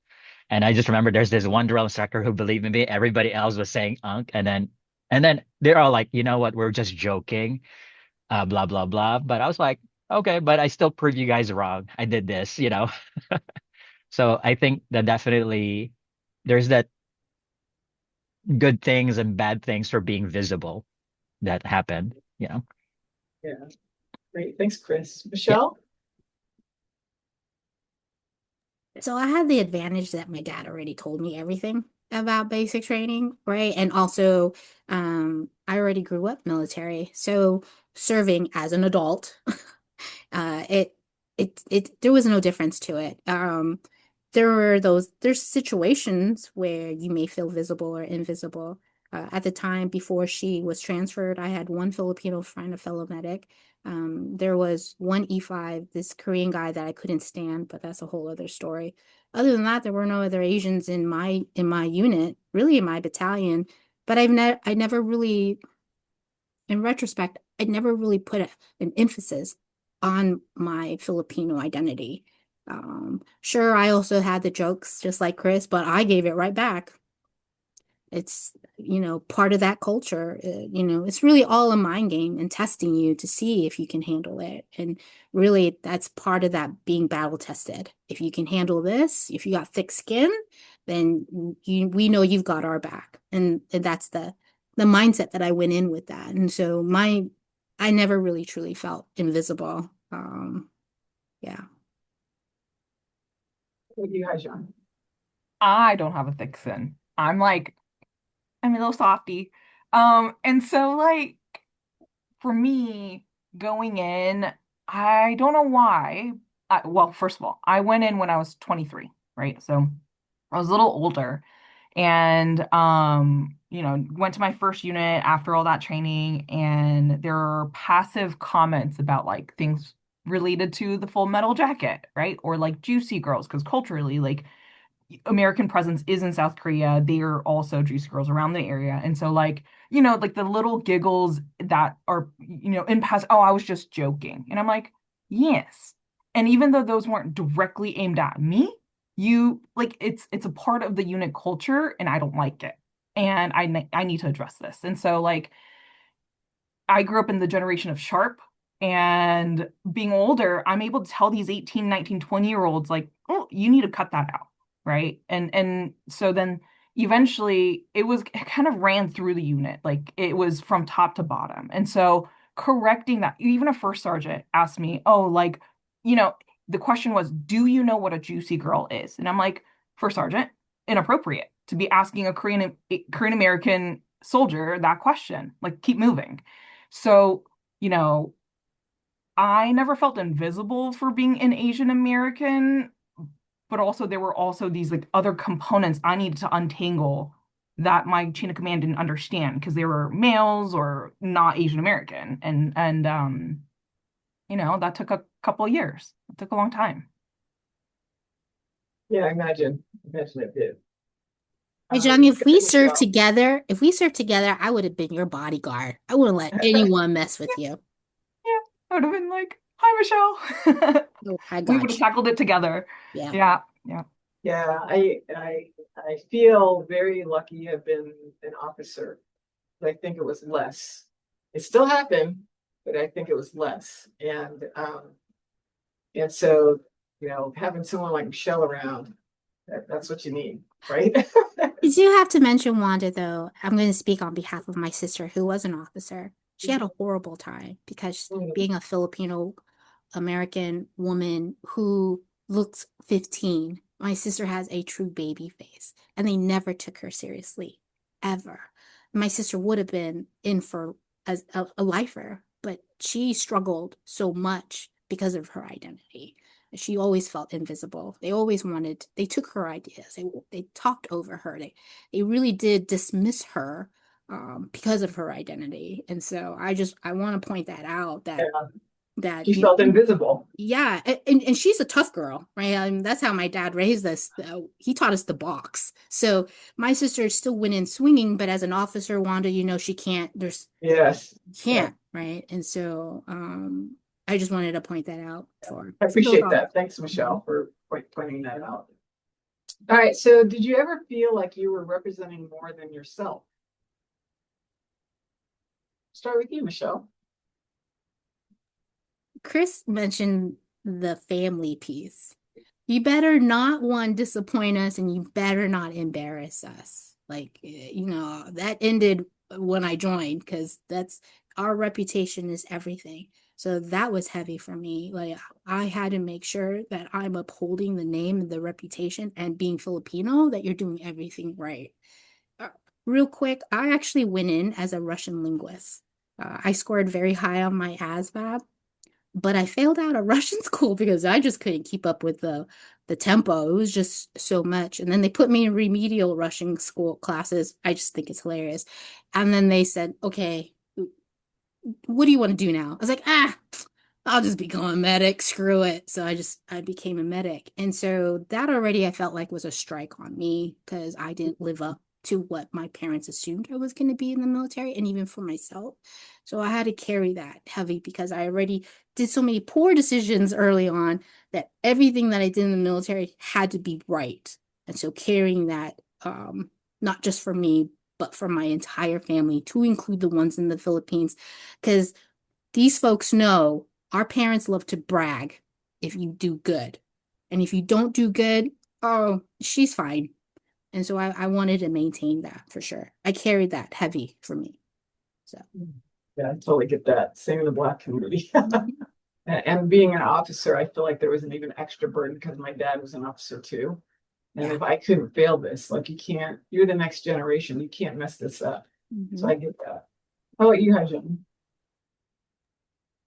And I just remember there's this one drill instructor who believed in me. Everybody else was saying unk. And then they're all like, you know what, we're just joking, blah, blah, blah. But I was like, okay, but I still prove you guys wrong. I did this. So I think that definitely there's that good things and bad things for being visible that happened. Yeah. Great. Thanks, Chris. Yeah. Michelle? So I had the advantage that my dad already told me everything about basic training, right? And also, I already grew up military, so serving as an adult, uh, it there was no difference to it. There's situations where you may feel visible or invisible. At the time before she was transferred, I had one Filipino friend, a fellow medic. There was one E5, this Korean guy that I couldn't stand, but that's a whole other story. Other than that, there were no other Asians in my unit, really in my battalion. But I never really in retrospect, I never really put an emphasis on my Filipino identity. Sure, I also had the jokes just like Chris, but I gave it right back. It's, part of that culture. It's really all a mind game and testing you to see if you can handle it. And really, that's part of that being battle tested. If you can handle this, if you got thick skin, then we know you've got our back. And that's the mindset that I went in with that. And so I never really truly felt invisible. Yeah. What do you guys, John? I don't have a thick skin. I'm a little softy. And so like for me going in, I don't know why. Well, first of all, I went in when I was 23, right? So I was a little older and went to my first unit after all that training, and there are passive comments about like things related to the Full Metal Jacket, right? Or like Juicy Girls, because culturally, like American presence is in South Korea. They are also Juice Girls around the area. And so like, like the little giggles that are, in past, oh, I was just joking. And I'm like, yes. And even though those weren't directly aimed at me, you like it's a part of the unit culture and I don't like it. And I need to address this. And so like I grew up in the generation of Sharp, and being older, I'm able to tell these 18, 19, 20-year olds like, oh, you need to cut that out, right? And so then eventually it kind of ran through the unit. Like it was from top to bottom. And so correcting that, even a first sergeant asked me, oh, like, you know, the question was, do you know what a juicy girl is? And I'm like, first sergeant, inappropriate to be asking a Korean American soldier that question. Like, keep moving. So, you know, I never felt invisible for being an Asian American, but also there were also these like other components I needed to untangle that my chain of command didn't understand because they were males or not Asian American. That took a couple of years. It took a long time. Yeah, I imagine. Imagine it did. Hey, Johnny, Go ahead, Michelle. if we served together, I would have been your bodyguard. I wouldn't let anyone mess with you. Yeah, I would have been like, "Hi, Michelle." Oh, I We would have got you. tackled it together. Yeah. Yeah, yeah. Yeah, I feel very lucky to have been an officer. I think it was less. It still happened, but I think it was less. And so, having someone like Michelle around, that's what you need, right? I do have to mention Wanda, though. I'm going to speak on behalf of my sister, who was an officer. She had a horrible time because Mm, being a Filipino American woman who looks 15, my sister has a true baby face, and they never took her seriously, ever. My sister would have been in for as a lifer, but she struggled so much because of her identity. She always felt invisible. They took her ideas. They talked over her. They really did dismiss her because of her identity. And so I want to point that out yeah, that she felt invisible. yeah, and she's a tough girl, right? I mean, that's how my dad raised us. He taught us the box. So my sister still went in swinging, but as an officer, Wanda, she can't. Yes. Yeah, Can't, right? And so I just wanted to point that out I for those appreciate all. that. Thanks, Mhm. Michelle, for pointing that out. All right. So, did you ever feel like you were representing more than yourself? Start with you, Michelle. Chris mentioned the family piece. You better not one disappoint us, and you better not embarrass us. Like, that ended when I joined because that's our reputation is everything. So that was heavy for me. Like, I had to make sure that I'm upholding the name and the reputation, and being Filipino, that you're doing everything right. Uh, Real quick, I actually went in as a Russian linguist. I scored very high on my ASVAB, but I failed out of Russian school because I just couldn't keep up with the tempo. It was just so much. And then they put me in remedial Russian school classes. I just think it's hilarious. And then they said, "Okay, what do you want to do now?" I was like, I'll just become a medic. Screw it. So I became a medic. And so that already I felt like was a strike on me because I didn't live up to what my parents assumed I was going to be in the military, and even for myself. So I had to carry that heavy because I already did so many poor decisions early on that everything that I did in the military had to be right. And so carrying that, not just for me, but for my entire family, to include the ones in the Philippines, because these folks know our parents love to brag if you do good. And if you don't do good, oh, she's fine. And so I wanted to maintain that for sure. I carried that heavy for me. So Yeah, I totally get that. Same in the Black community. And being an officer, I feel like there was an even extra burden because my dad was an officer too. And yeah. if I couldn't fail this, like you can't, you're the next generation, you can't mess this up. So I get that. How about you, Hajin?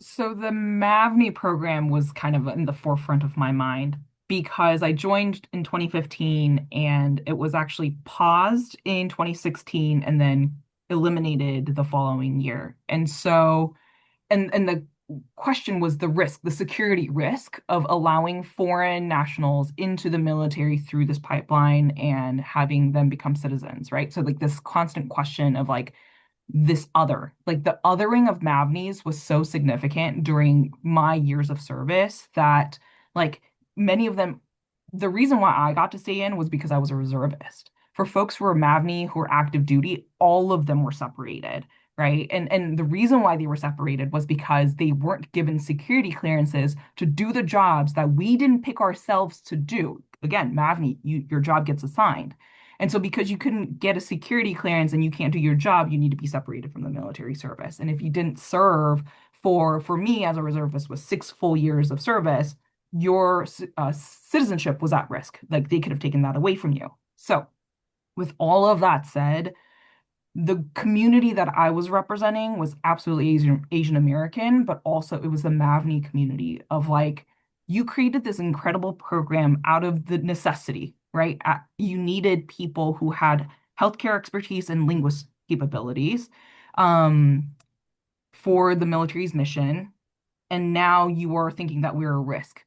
So the MAVNI program was kind of in the forefront of my mind because I joined in 2015 and it was actually paused in 2016 and then eliminated the following year. And so, and the question was the risk, the security risk of allowing foreign nationals into the military through this pipeline and having them become citizens, right? So like this constant question of like, this other, like the othering of Mavnis was so significant during my years of service that like many of them, the reason why I got to stay in was because I was a reservist. For folks who were Mavni, who were active duty, all of them were separated, right? And the reason why they were separated was because they weren't given security clearances to do the jobs that we didn't pick ourselves to do. Again, Mavni, your job gets assigned. And so because you couldn't get a security clearance and you can't do your job, you need to be separated from the military service. And if you didn't serve for me as a reservist was 6 full years of service, your citizenship was at risk. Like they could have taken that away from you. So with all of that said, the community that I was representing was absolutely Asian American, but also it was the Mavni community of like, you created this incredible program out of the necessity, right? You needed people who had healthcare expertise and linguist capabilities for the military's mission. And now you are thinking that we're a risk.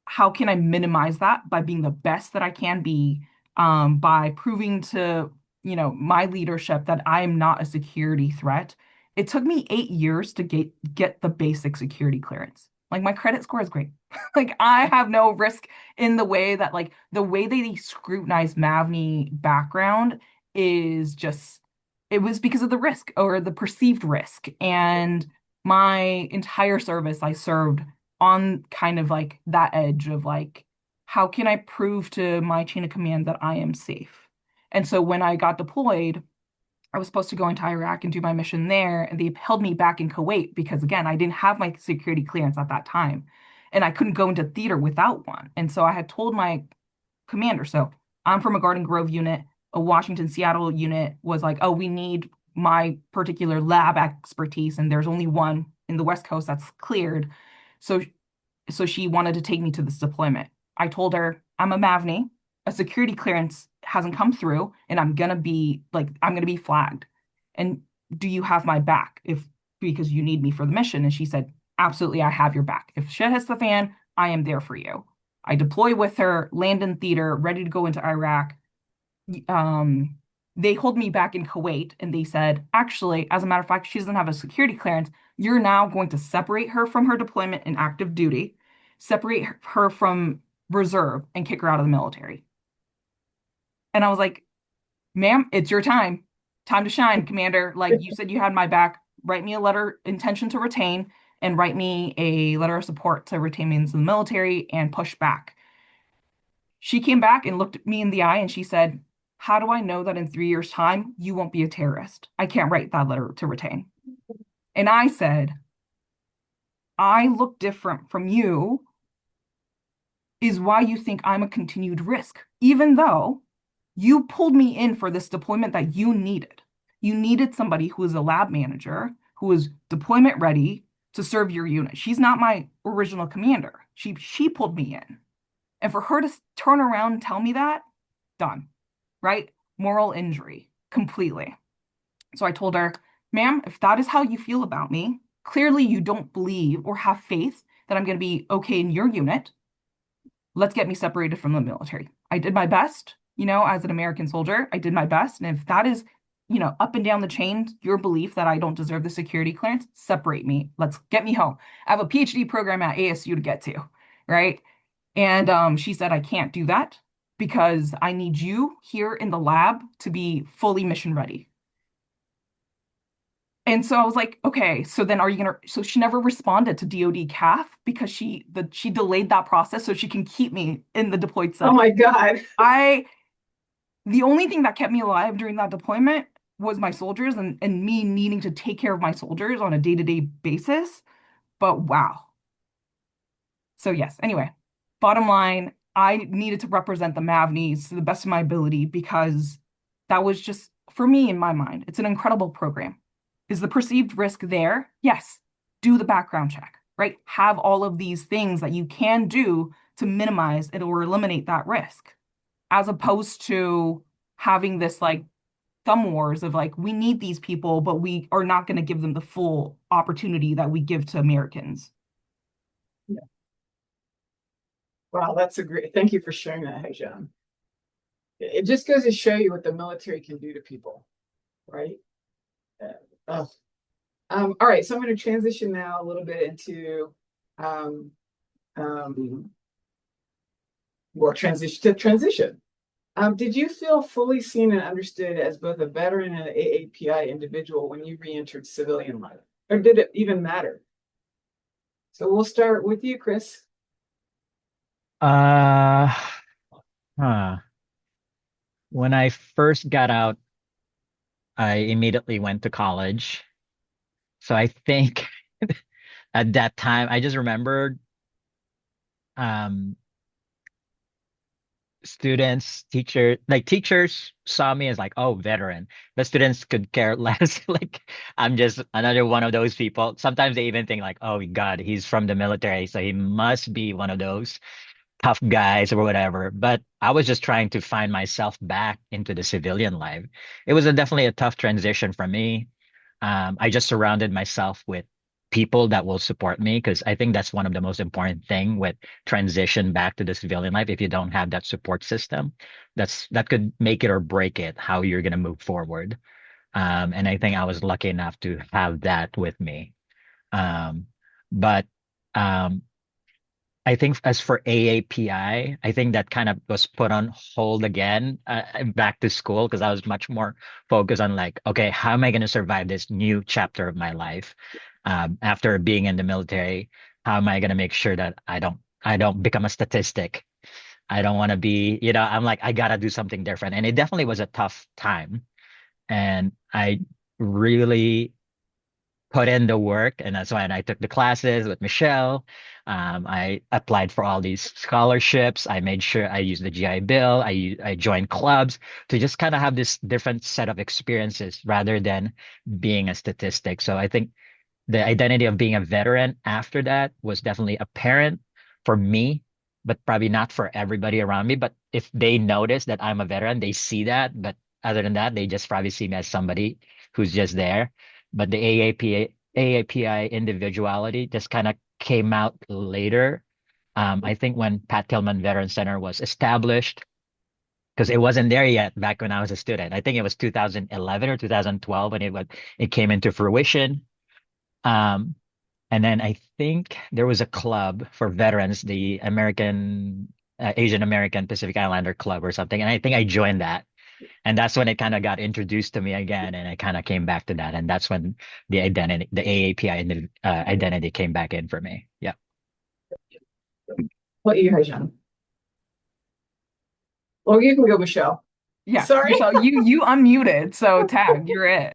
How can I minimize that by being the best that I can be, by proving to, my leadership that I am not a security threat. It took me 8 years to get the basic security clearance. Like my credit score is great. Like I have no risk in the way that like the way they scrutinize Mavni background is just it was because of the risk or the perceived risk. And my entire service I served on kind of like that edge of like, how can I prove to my chain of command that I am safe? And so when I got deployed, I was supposed to go into Iraq and do my mission there, and they held me back in Kuwait because, again, I didn't have my security clearance at that time, and I couldn't go into theater without one. And so I had told my commander, so I'm from a Garden Grove unit, a Washington, Seattle unit was like, oh, we need my particular lab expertise, and there's only one in the West Coast that's cleared. So she wanted to take me to this deployment. I told her, I'm a Mavni, a security clearance hasn't come through, and I'm gonna be flagged. And do you have my back because you need me for the mission? And she said, absolutely, I have your back. If shit hits the fan, I am there for you. I deploy with her, land in theater, ready to go into Iraq. They hold me back in Kuwait and they said, actually, as a matter of fact, she doesn't have a security clearance. You're now going to separate her from her deployment in active duty, separate her from reserve, and kick her out of the military. And I was like, ma'am, it's your time. Time to shine, Commander. Like you said, you had my back. Write me a letter, intention to retain, and write me a letter of support to retain me into the military and push back. She came back and looked at me in the eye and she said, how do I know that in 3 years' time you won't be a terrorist? I can't write that letter to retain. And I said, I look different from you is why you think I'm a continued risk, even though you pulled me in for this deployment that you needed. You needed somebody who is a lab manager, who is deployment ready to serve your unit. She's not my original commander. She pulled me in. And for her to turn around and tell me that, done, right? Moral injury, completely. So I told her, ma'am, if that is how you feel about me, clearly you don't believe or have faith that I'm going to be okay in your unit. Let's get me separated from the military. I did my best. as an American soldier. I did my best. And if that is, up and down the chain, your belief that I don't deserve the security clearance, separate me. Let's get me home. I have a PhD program at ASU to get to, right? And she said, I can't do that because I need you here in the lab to be fully mission ready. And so I was like, okay, so then are you gonna, so she never responded to DoD CAF because she delayed that process so she can keep me in the deployed Oh cell. my God. The only thing that kept me alive during that deployment was my soldiers and me needing to take care of my soldiers on a day-to-day basis. But wow. So yes, anyway, bottom line, I needed to represent the MAVNIs to the best of my ability because that was just, for me, in my mind, it's an incredible program. Is the perceived risk there? Yes. Do the background check, right? Have all of these things that you can do to minimize it or eliminate that risk, as opposed to having this like thumb wars of like, we need these people, but we are not going to give them the full opportunity that we give to Americans. Yeah. Wow, that's a great, thank you for sharing that, Haijan. It just goes to show you what the military can do to people, right? Oh. All right, so I'm going to transition now a little bit into transition. Did you feel fully seen and understood as both a veteran and an AAPI individual when you re-entered civilian life? Or did it even matter? So we'll start with you, Chris. Uh, huh. When I first got out, I immediately went to college. So I think at that time, I just remembered um, teachers saw me as like, oh, veteran. But students could care less. Like, I'm just another one of those people. Sometimes they even think like, oh God, he's from the military, so he must be one of those tough guys or whatever. But I was just trying to find myself back into the civilian life. It was definitely a tough transition for me. I just surrounded myself with people that will support me because I think that's one of the most important thing with transition back to the civilian life. If you don't have that support system, that could make it or break it how you're gonna move forward. And I think I was lucky enough to have that with me. Um, but um, I think as for AAPI, I think that kind of was put on hold again, back to school because I was much more focused on like, okay, how am I going to survive this new chapter of my life, after being in the military? How am I going to make sure that I don't become a statistic? I don't want to be, I'm like, I gotta do something different, and it definitely was a tough time, and I really put in the work, and that's why I took the classes with Michelle. I applied for all these scholarships. I made sure I used the GI Bill. I joined clubs to just kind of have this different set of experiences rather than being a statistic. So I think the identity of being a veteran after that was definitely apparent for me, but probably not for everybody around me. But if they notice that I'm a veteran, they see that. But other than that, they just probably see me as somebody who's just there. But the AAPI individuality just kind of came out later. I think when Pat Tillman Veteran Center was established, because it wasn't there yet back when I was a student. I think it was 2011 or 2012 when it came into fruition. Um, and then I think there was a club for veterans, the Asian American Pacific Islander Club or something. And I think I joined that. And that's when it kind of got introduced to me again. And I kind of came back to that. And that's when the AAPI identity came back in for me. Yeah. What you, Haijan? Well, you can go, Michelle. Yeah. Sorry. Michelle, you unmuted, so tag, you're it.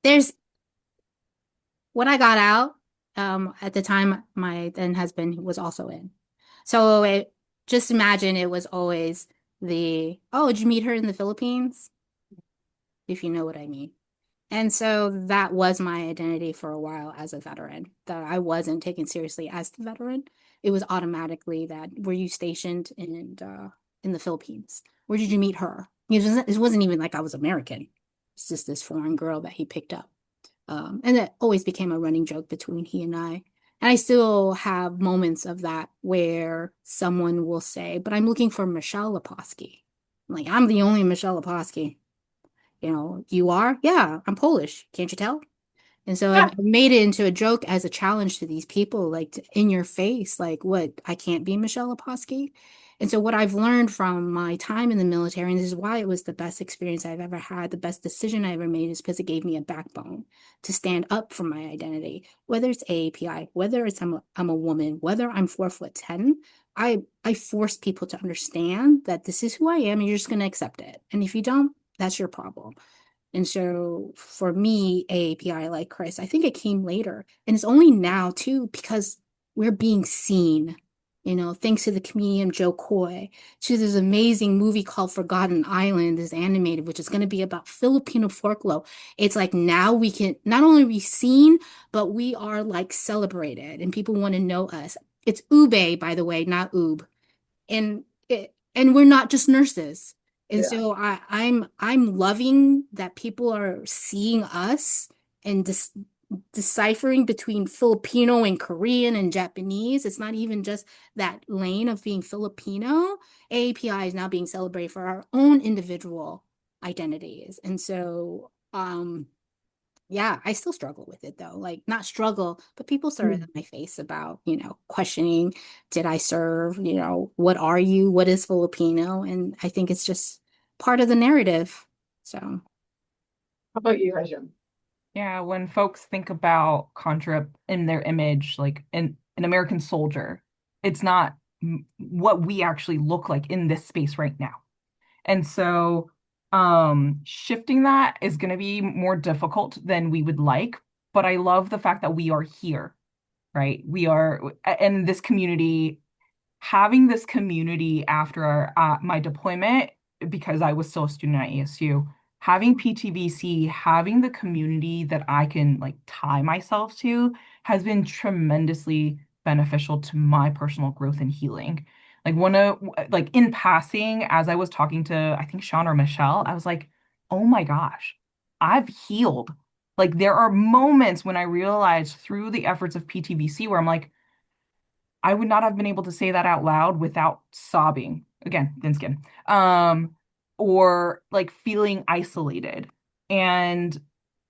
There's when I got out, at the time my then husband was also in. So just imagine it was always oh, did you meet her in the Philippines? If you know what I mean. And so that was my identity for a while as a veteran, that I wasn't taken seriously as the veteran. It was automatically that, were you stationed in the Philippines? Where did you meet her? It wasn't even like I was American. It's just this foreign girl that he picked up. And it always became a running joke between he and I. And I still have moments of that where someone will say, but I'm looking for Michelle Leposki. I'm like, I'm the only Michelle Leposki. You are? Yeah, I'm Polish. Can't you tell? And so I've made it into a joke as a challenge to these people, like in your face, like, what, I can't be Michelle Leposki. And so what I've learned from my time in the military, and this is why it was the best experience I've ever had, the best decision I ever made, is because it gave me a backbone to stand up for my identity, whether it's AAPI, whether it's I'm a woman, whether I'm 4'10". I force people to understand that this is who I am and you're just going to accept it. And if you don't, that's your problem. And so for me, AAPI, like Chris, I think it came later. And it's only now too, because we're being seen, thanks to the comedian Joe Coy, to this amazing movie called Forgotten Island, this animated, which is going to be about Filipino folklore. It's like now we can not only be seen, but we are like celebrated and people want to know us. It's ube, by the way, not oob. And we're not just nurses. And Yeah. so I'm loving that people are seeing us and deciphering between Filipino and Korean and Japanese. It's not even just that lane of being Filipino. AAPI is now being celebrated for our own individual identities. And so yeah, I still struggle with it though. Like, not struggle, but people started in my face about, questioning, did I serve? What are you? What is Filipino? And I think it's just part of the narrative. So, How about you, Ajahn? Yeah, when folks think about Contra in their image, like an American soldier, it's not what we actually look like in this space right now. And so shifting that is going to be more difficult than we would like, but I love the fact that we are here, right? We are, and this community, having this community after my deployment, because I was still a student at ASU, having PTVC, having the community that I can like tie myself to has been tremendously beneficial to my personal growth and healing. Like in passing, as I was talking to, I think Sean or Michelle, I was like, oh my gosh, I've healed. Like there are moments when I realized through the efforts of PTVC where I'm like, I would not have been able to say that out loud without sobbing. Again, thin skin. Or like feeling isolated. And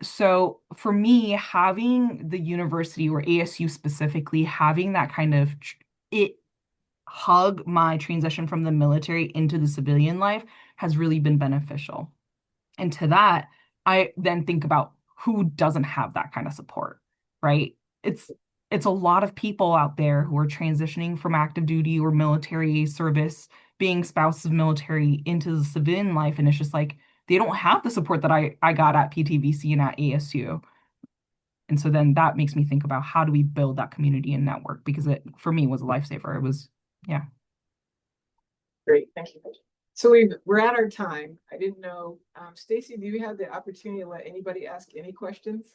so for me, having the university or ASU specifically, having that kind of it hug my transition from the military into the civilian life has really been beneficial. And to that, I then think about who doesn't have that kind of support, right? It's it's a lot of people out there who are transitioning from active duty or military service, being spouses of military into the civilian life, and it's just like they don't have the support that I got at PTVC and at ASU. And so then that makes me think about how do we build that community and network, because it for me was a lifesaver. It was, yeah. Great, thank you. So we're at our time. I didn't know, Stacy, do you have the opportunity to let anybody ask any questions?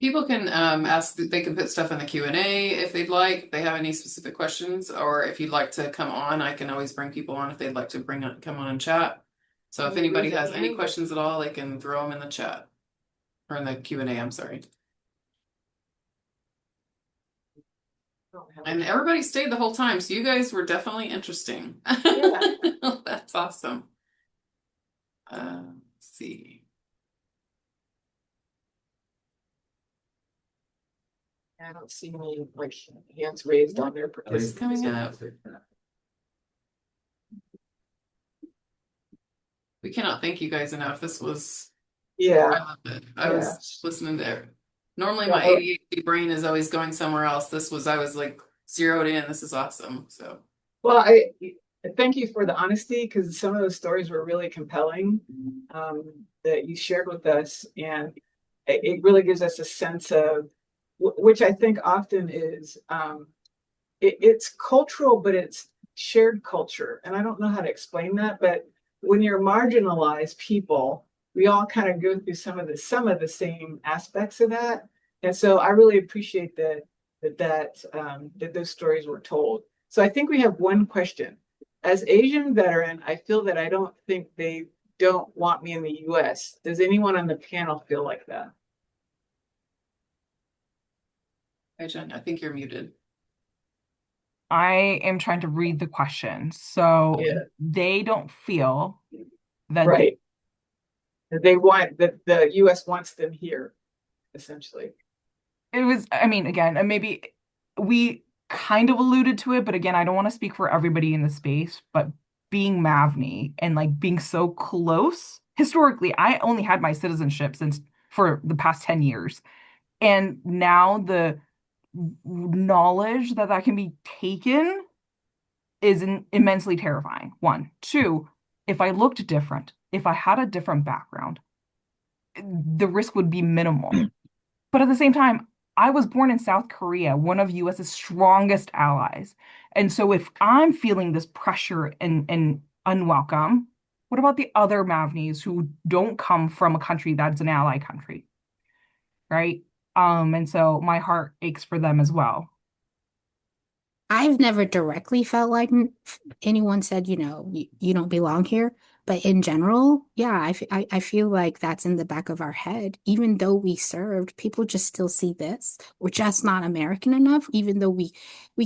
People can ask, they can put stuff in the Q&A if they'd like, if they have any specific questions, or if you'd like to come on, I can always bring people on if they'd like to come on and chat. So if anybody has any questions at all, they can throw them in the chat or in the Q&A, I'm sorry. And everybody stayed the whole time, so you guys were definitely interesting. Yeah. That's awesome. Let's see. I don't see any like hands raised on their It's coming participants. up. We cannot thank you guys enough. This was, I Yeah, loved it. I was listening to it. Normally my Yeah. ADHD brain is always going somewhere else. I was like zeroed in. This is awesome. So well, I thank you for the honesty, because some of those stories were really compelling, that you shared with us, and it really gives us a sense of which I think often is it's cultural, but it's shared culture. And I don't know how to explain that, but when you're marginalized people, we all kind of go through some of the same aspects of that. And so I really appreciate that those stories were told. So I think we have one question. As Asian veteran, I feel that I don't think they don't want me in the US. Does anyone on the panel feel like that? Hi, Jen. I think you're muted. I am trying to read the question. So Yeah. they don't feel that Right. They want that the US wants them here, essentially. it was, I mean, again, and maybe we kind of alluded to it, but again, I don't want to speak for everybody in the space, but being Mavney and like being so close, historically, I only had my citizenship since for the past 10 years. And now the knowledge that that can be taken is immensely terrifying. One. Two, if I looked different, if I had a different background, the risk would be minimal. But at the same time, I was born in South Korea, one of US's strongest allies. And so if I'm feeling this pressure and unwelcome, what about the other Mavnis who don't come from a country that's an ally country, right? And so my heart aches for them as well. I've never directly felt like anyone said, you don't belong here. But in general, yeah, I feel like that's in the back of our head. Even though we served, people just still see this. We're just not American enough, even though we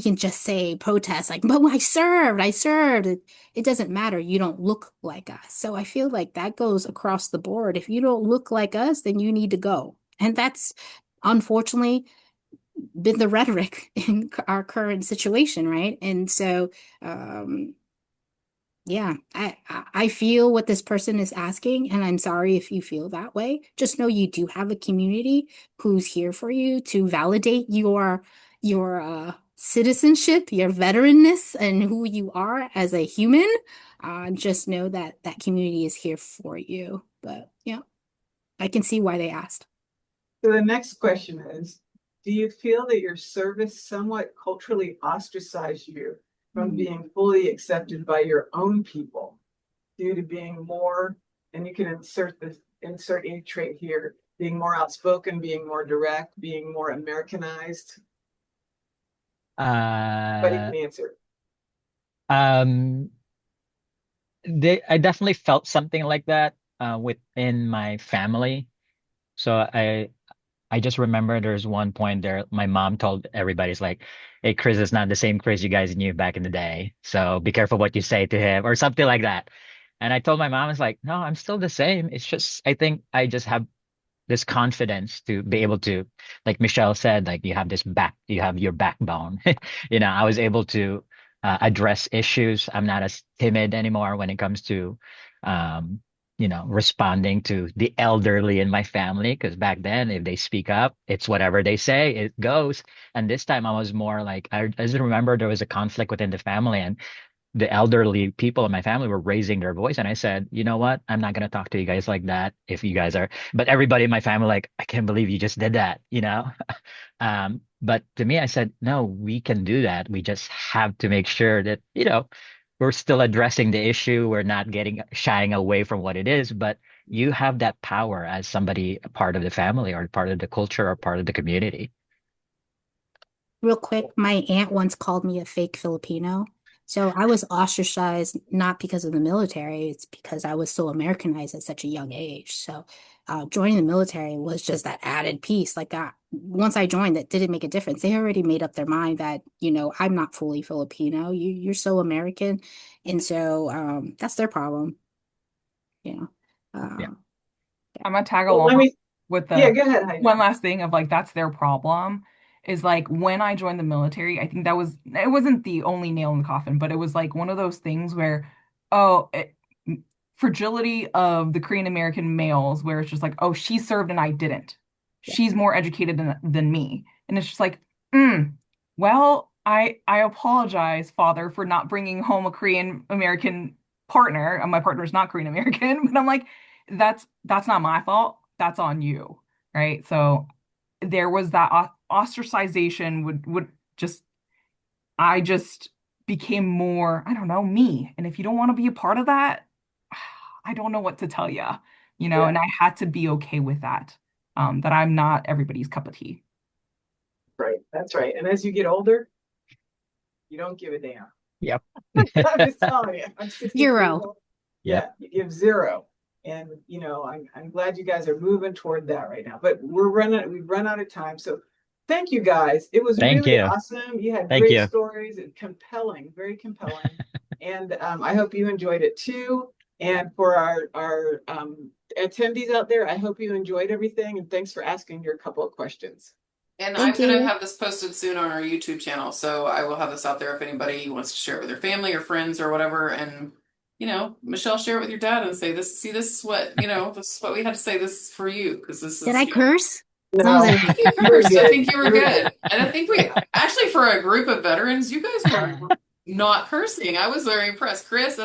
can just say protest like, but I served. It doesn't matter. You don't look like us. So I feel like that goes across the board. If you don't look like us, then you need to go. And that's unfortunately been the rhetoric in our current situation, right? And so, um, yeah, I feel what this person is asking, and I'm sorry if you feel that way. Just know you do have a community who's here for you to validate your citizenship, your veteranness, and who you are as a human. Just know that that community is here for you. But yeah, I can see why they asked. So the next question is, do you feel that your service somewhat culturally ostracized you from being fully accepted by your own people due to being more, and you can insert any trait here, being more outspoken, being more direct, being more Americanized? But you Uh, can answer. um, I definitely felt something like that within my family. So I just remember there's one point there my mom told everybody's like, "Hey, Chris is not the same Chris you guys knew back in the day. So be careful what you say to him," or something like that. And I told my mom, it's like, "No, I'm still the same. It's just I think I just have this confidence to be able to, like Michelle said, like you have your backbone." I was able to address issues. I'm not as timid anymore when it comes to, um, responding to the elderly in my family. Because back then, if they speak up, it's whatever they say, it goes. And this time, I was more like, I just remember there was a conflict within the family, and the elderly people in my family were raising their voice, and I said, you know what, I'm not going to talk to you guys like that if you guys are, but everybody in my family like, I can't believe you just did that. But to me, I said, no, we can do that. We just have to make sure that we're still addressing the issue. We're not getting shying away from what it is, but you have that power as somebody a part of the family or part of the culture or part of the community. Real quick, my aunt once called me a fake Filipino. So I was ostracized not because of the military, it's because I was so Americanized at such a young age. So joining the military was just that added piece. Like once I joined, that didn't make a difference. They already made up their mind that, I'm not fully Filipino. You're so American. And so that's their problem, you know. Yeah. Uh, I'm gonna tag Well, along with yeah, the go ahead, one Heidi. last thing of like that's their problem is like when I joined the military, I think it wasn't the only nail in the coffin, but it was like one of those things where oh fragility of the Korean American males where it's just like oh she served and I didn't. yeah. She's more educated than me. And it's just like well, I apologize, father, for not bringing home a Korean American partner. And my partner is not Korean American, but I'm like that's not my fault. That's on you, right? So there was that ostracization would just I just became more, I don't know, me. And if you don't want to be a part of that, I don't know what to tell you, Yeah, and I had to be okay with that. That I'm not everybody's cup of tea. right. That's right. And as you get older, you don't give a damn. Yep. I'm just telling you, I'm 63 years Euro. old. Yep. Yeah, you give zero. And I'm glad you guys are moving toward that right now. But we've run out of time. So Thank you guys. It was Thank really you. awesome. You had Thank great you. stories and compelling, very compelling. And I hope you enjoyed it too. And for our attendees out there, I hope you enjoyed everything. And thanks for asking your couple of questions. And I'm Thank going to you. have this posted soon on our YouTube channel. So I will have this out there if anybody wants to share it with their family or friends or whatever. And, Michelle, share it with your dad and say, this is what, this is what we had to say. This is for you. Because this Did is, I curse? As long No, as I I think you you were cursed. I good. think you were You were good. And I think we actually, for a group of veterans, you guys were not cursing. I was very impressed. Chris, as